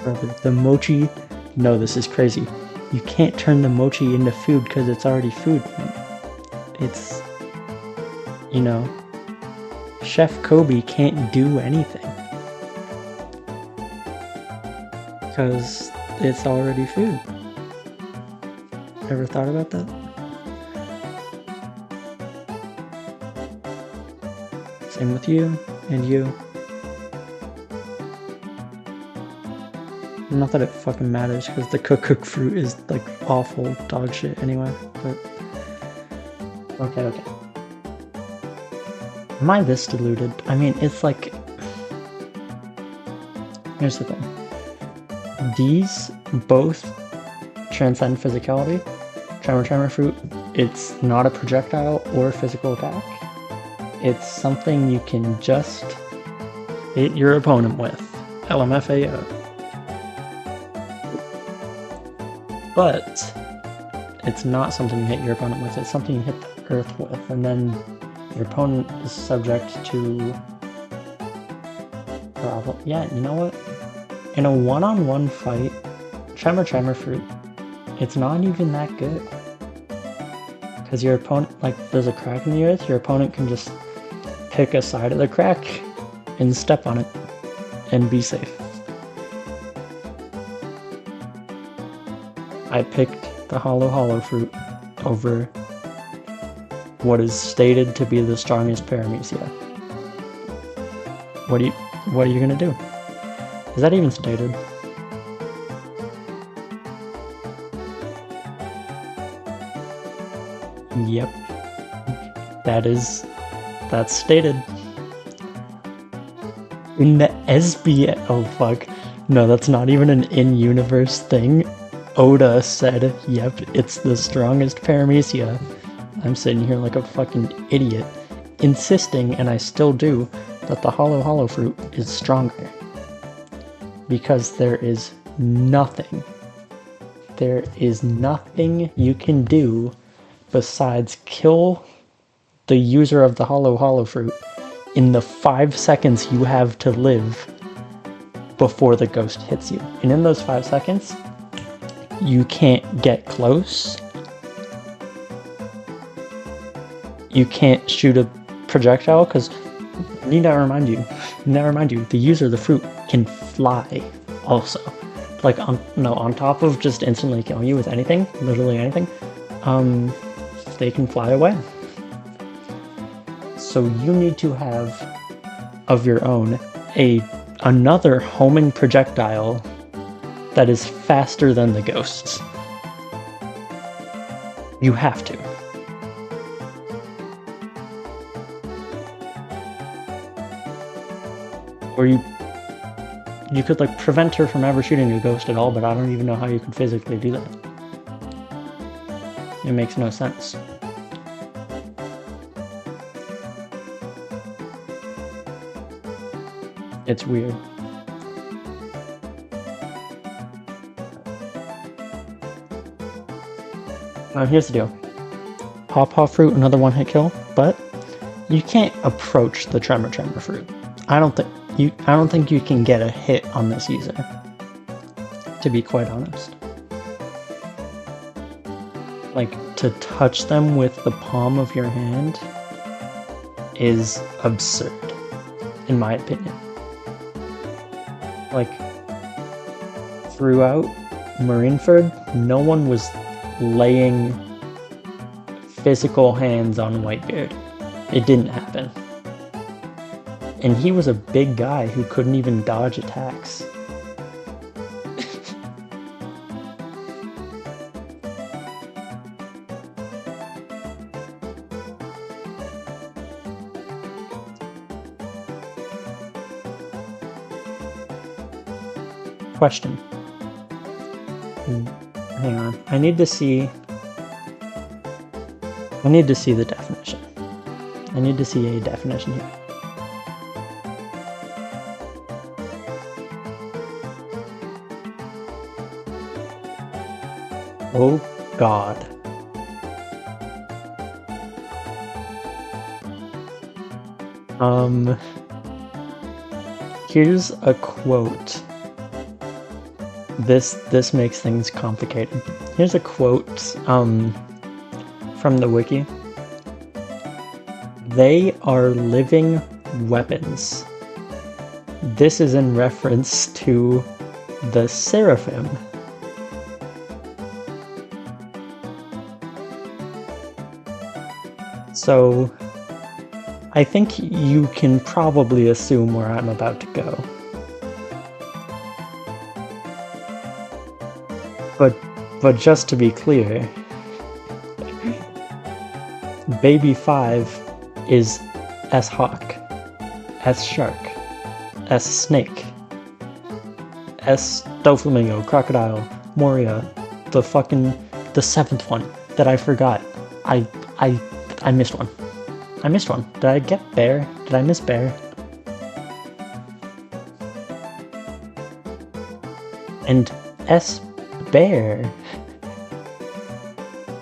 Brother, the mochi, no, this is crazy. You can't turn the mochi into food because it's already food. It's, you know, Chef Kobe can't do anything. Because it's already food. Ever thought about that? Same with you, and you. Not that it fucking matters, because the cook fruit is, like, awful dog shit anyway, but... Okay. Am I this deluded? I mean, it's like... Here's the thing. These both transcend physicality. Tremor fruit, it's not a projectile or a physical attack. It's something you can just hit your opponent with. LMFAO. But it's not something you hit your opponent with, it's something you hit the earth with, and then your opponent is subject to problem. Yeah, you know what? In a one-on-one fight, Tremor fruit, it's not even that good. Because your opponent, like, there's a crack in the earth, your opponent can just pick a side of the crack and step on it and be safe. I picked the hollow fruit over what is stated to be the strongest Paramecia. What are you gonna do? Is that even stated? Yep. That's stated. In the SBA, oh fuck. No, that's not even an in-universe thing. Oda said, yep, it's the strongest Paramecia. I'm sitting here like a fucking idiot, insisting, and I still do, that the Hollow Fruit is stronger. Because there is nothing you can do besides kill the user of the Hollow Fruit in the 5 seconds you have to live before the ghost hits you. And in those 5 seconds, you can't get close. You can't shoot a projectile, because I need to remind you, the user of the fruit can fly also. Like, on top of just instantly killing you with anything, literally anything, they can fly away. So you need to have, of your own, another homing projectile that is faster than the ghosts. You have to. Or you could like prevent her from ever shooting a ghost at all, but I don't even know how you could physically do that. It makes no sense. It's weird. Now here's the deal. Pawpaw Fruit, another one-hit kill, but you can't approach the Tremor Fruit. I don't think you can get a hit on this user, to be quite honest. Like, to touch them with the palm of your hand is absurd, in my opinion. Like, throughout Marineford, no one was laying physical hands on Whitebeard. It didn't happen. And he was a big guy who couldn't even dodge attacks. Question. Hang on. I need to see the definition. I need to see a definition here. Oh God. Here's a quote. This makes things complicated. Here's a quote from the wiki. They are living weapons. This is in reference to the Seraphim. So, I think you can probably assume where I'm about to go. But just to be clear, Baby 5 is S-Hawk, S-Shark, S-Snake, S-Doflamingo, Crocodile, Moria, the 7th one that I forgot. I missed one. Did I get Bear? Did I miss Bear? And S-Bear,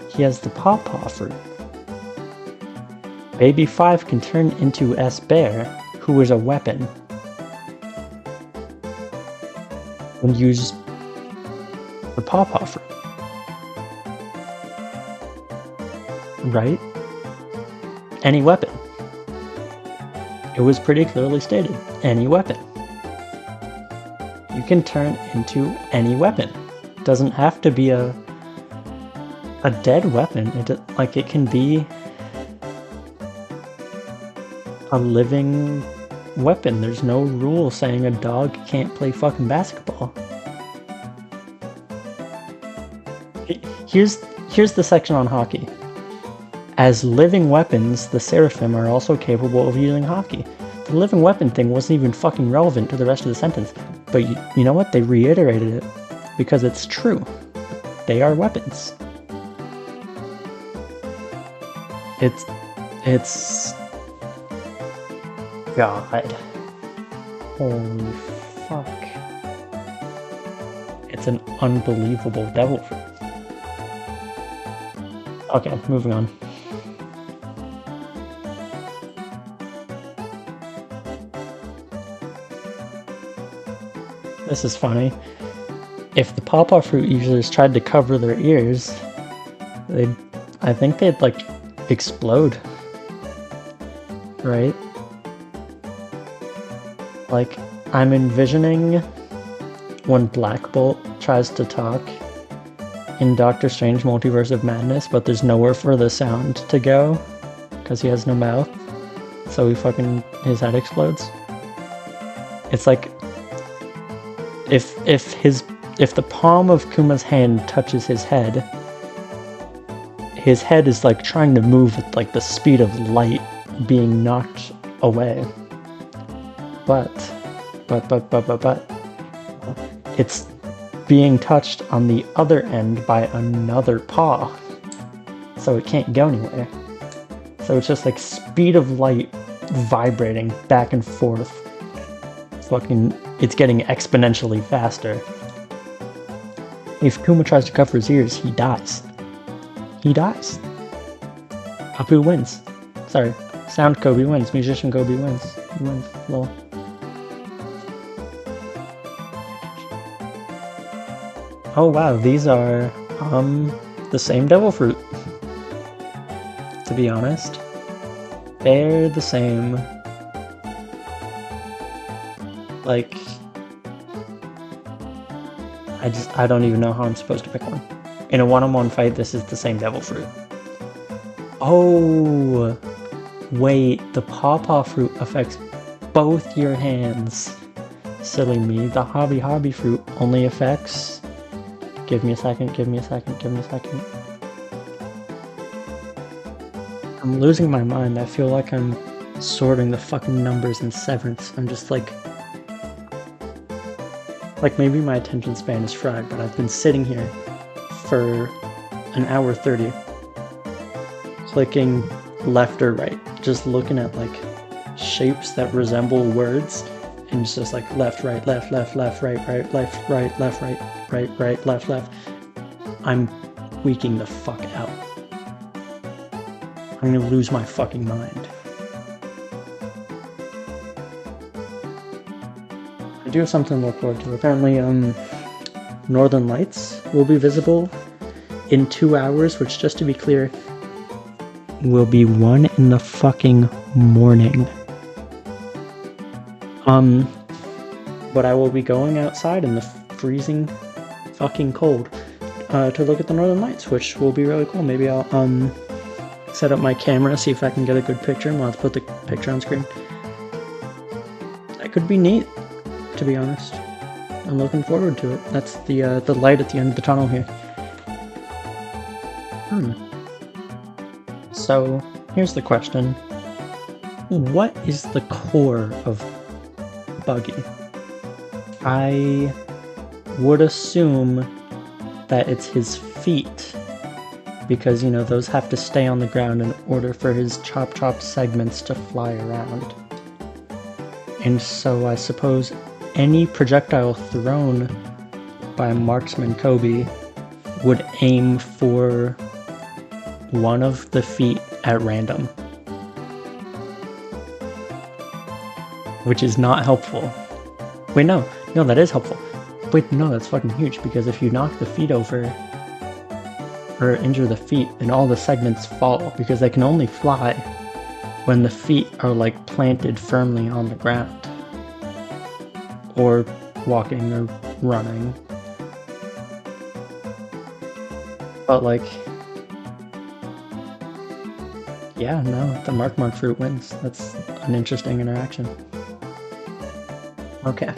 he has the Pawpaw Fruit. Baby 5 can turn into S-Bear, who is a weapon, and use the Pawpaw Fruit. Right? Any weapon. It was pretty clearly stated. Any weapon. You can turn into any weapon. It doesn't have to be a dead weapon. It can be a living weapon. There's no rule saying a dog can't play fucking basketball. Here's the section on hockey. As living weapons, the seraphim are also capable of using hockey. The living weapon thing wasn't even fucking relevant to the rest of the sentence. But you know what? They reiterated it because it's true. They are weapons. It's... God. Holy fuck. It's an unbelievable devil fruit. Okay, moving on. This is funny. If the pawpaw fruit users tried to cover their ears, I think they'd like explode. Right? Like, I'm envisioning when Black Bolt tries to talk in Doctor Strange Multiverse of Madness, but there's nowhere for the sound to go because he has no mouth, so his head explodes. It's like if the palm of Kuma's hand touches his head is like trying to move at like the speed of light being knocked away. But it's being touched on the other end by another paw, so it can't go anywhere. So it's just like speed of light vibrating back and forth. It's getting exponentially faster. If Kuma tries to cover his ears, he dies. He dies. Apu wins. Sorry, Sound Kobe wins. Musician Kobe wins. He wins. Lol. Oh wow, these are the same devil fruit. To be honest, they're the same. Like, I don't even know how I'm supposed to pick one. In a one-on-one fight, this is the same devil fruit. Oh, wait, the pawpaw fruit affects both your hands. Silly me. The hobby fruit only affects... Give me a second. I'm losing my mind. I feel like I'm sorting the fucking numbers in Severance. I'm just like maybe my attention span is fried, but I've been sitting here for an hour 30 clicking left or right, just looking at like shapes that resemble words, and it's just like left, right, left, right, left, right, left, right, left. I'm tweaking the fuck out. I'm gonna lose my fucking mind. I do have something to look forward to. Apparently, Northern Lights will be visible in 2 hours, which, just to be clear, will be 1 in the fucking morning. But I will be going outside in the freezing fucking cold to look at the Northern Lights, which will be really cool. Maybe I'll set up my camera, see if I can get a good picture, and we'll have to put the picture on screen. That could be neat, to be honest. I'm looking forward to it. That's the light at the end of the tunnel here. So, here's the question. What is the core of Buggy? I would assume that it's his feet, because, you know, those have to stay on the ground in order for his chop segments to fly around. And so I suppose any projectile thrown by Marksman Kobe would aim for one of the feet at random. Which is not helpful. Wait, no, that is helpful. Wait, no, that's fucking huge, because if you knock the feet over, or injure the feet, then all the segments fall, because they can only fly when the feet are, like, planted firmly on the ground. Or walking or running. But, like, Yeah, no, the Mark fruit wins. That's an interesting interaction. Okay.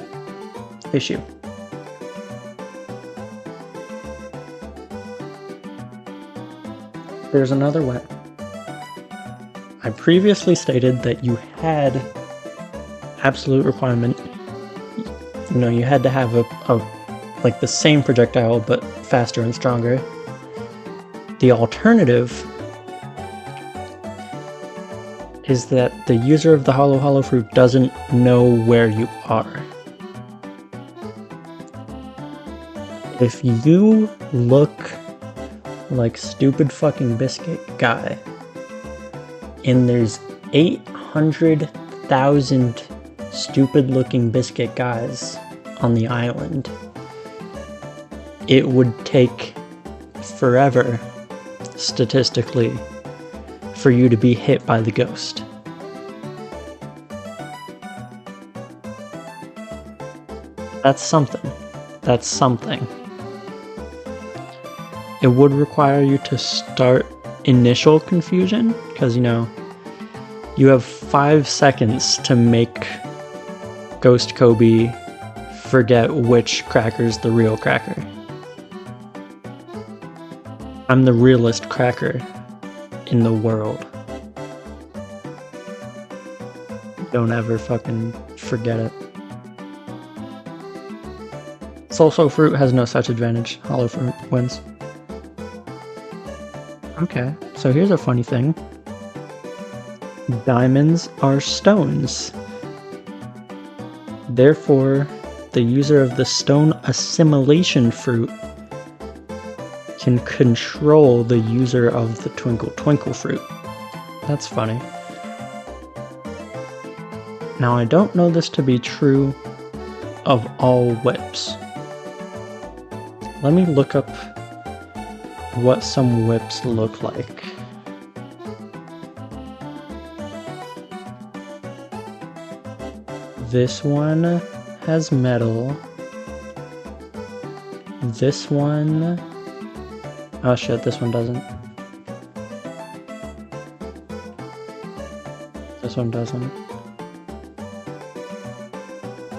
Issue. There's another way. I previously stated that you had absolute requirement. You know, you had to have like the same projectile but faster and stronger. The alternative is that the user of the hollow fruit doesn't know where you are. If you look like stupid fucking biscuit guy and there's 800,000 stupid looking biscuit guys on the island, it would take forever, statistically, for you to be hit by the ghost. That's something. That's something. It would require you to start initial confusion, because, you know, you have 5 seconds to make Ghost Kobe forget which cracker's the real cracker. I'm the realest cracker in the world. Don't ever fucking forget it. Sulso fruit has no such advantage. Hollow fruit wins. Okay, so here's a funny thing. Diamonds are stones. Therefore, the user of the stone assimilation fruit can control the user of the twinkle twinkle fruit. That's funny. Now, I don't know this to be true of all whips. Let me look up what some whips look like. This one has metal. This one... oh shit, this one doesn't. This one doesn't.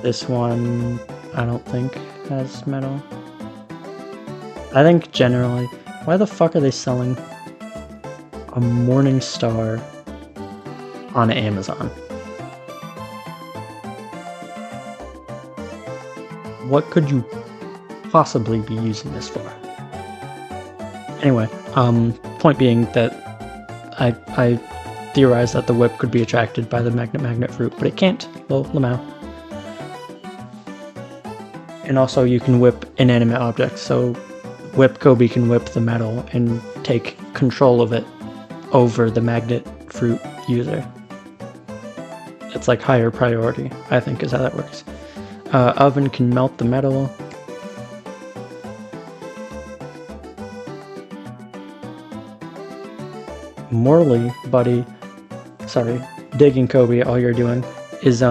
This one, I don't think has metal. I think generally... why the fuck are they selling a Morning Star on Amazon? What could you possibly be using this for? Anyway, point being that I theorized that the whip could be attracted by the magnet fruit, but it can't. Lamau. And also you can whip inanimate objects, so Whip Kobe can whip the metal and take control of it over the magnet fruit user. It's like higher priority, I think, is how that works. Oven can melt the metal. Morley, buddy, sorry, digging Kobe, all you're doing is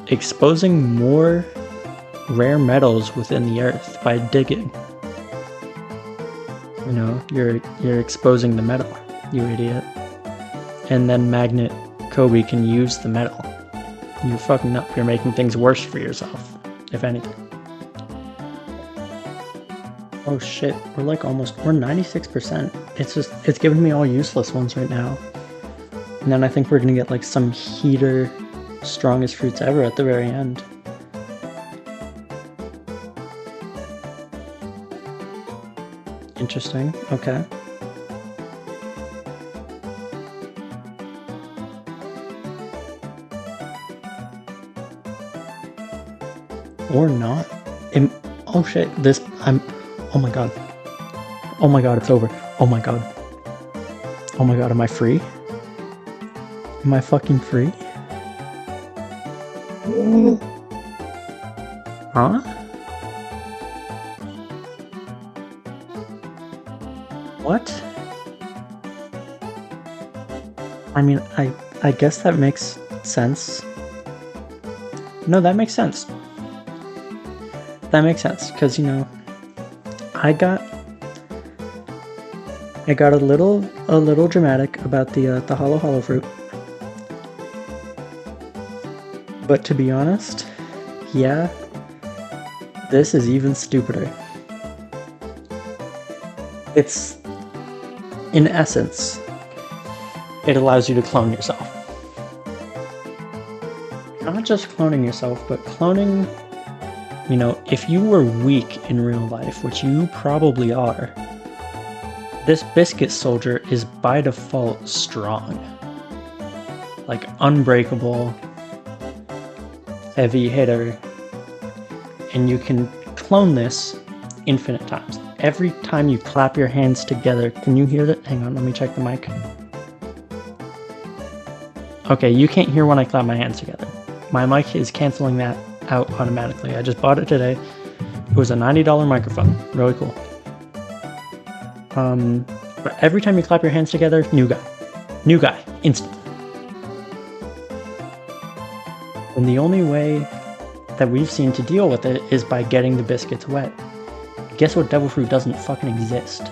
exposing more rare metals within the earth by digging. You know, you're exposing the metal, you idiot. And then Magnet Kobe can use the metal. You're fucking up. You're making things worse for yourself, if anything. Oh shit, we're 96%. It's giving me all useless ones right now. And then I think we're gonna get like some heater strongest fruits ever at the very end. Interesting, okay. Or not. Oh shit, oh my god. Oh my god, it's over. Oh my god. Oh my god, am I free? Am I fucking free? Huh? What? I mean, I guess that makes sense. No, that makes sense. That makes sense, because, you know, I It got a little dramatic about the hollow fruit. But to be honest, yeah, this is even stupider. It's, in essence, it allows you to clone yourself. Not just cloning yourself, but cloning, you know, if you were weak in real life, which you probably are, this biscuit soldier is by default strong. Like, unbreakable, heavy hitter, and you can clone this infinite times. Every time you clap your hands together, can you hear that? Hang on, let me check the mic. Okay, you can't hear when I clap my hands together. My mic is canceling that out automatically. I just bought it today. It was a $90 microphone. Really cool. But every time you clap your hands together, new guy. New guy. Instant. And the only way that we've seen to deal with it is by getting the biscuits wet. Guess what devil fruit doesn't fucking exist?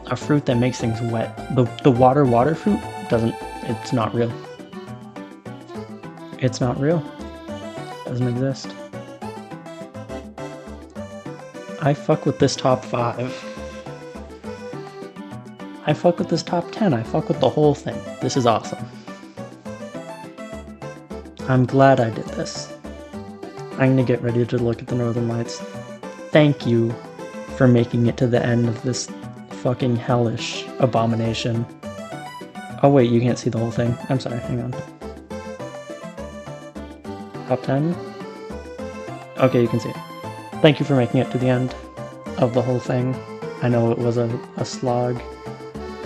A fruit that makes things wet. The water fruit doesn't, it's not real. It's not real. Doesn't exist. I fuck with this top 5. I fuck with this top 10. I fuck with the whole thing. This is awesome. I'm glad I did this. I'm gonna get ready to look at the Northern Lights. Thank you for making it to the end of this fucking hellish abomination. Oh wait, you can't see the whole thing. I'm sorry, hang on. Top 10? Okay, you can see it. Thank you for making it to the end of the whole thing. I know it was a slog.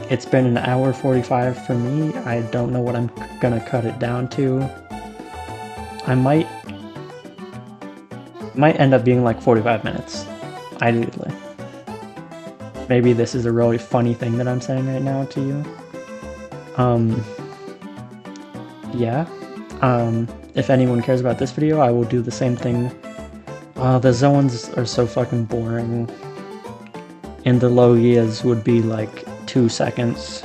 It's been an hour 45 for me. I don't know what I'm gonna cut it down to. I might end up being like 45 minutes, ideally. Maybe this is a really funny thing that I'm saying right now to you. Yeah. If anyone cares about this video, I will do the same thing. The zones are so fucking boring. And the Logias would be like 2 seconds.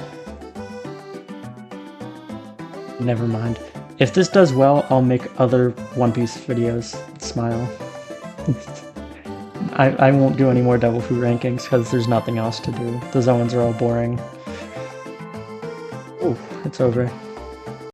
Never mind. If this does well, I'll make other One Piece videos. Smile. I won't do any more Devil Fruit rankings because there's nothing else to do. The zones are all boring. Oh, it's over.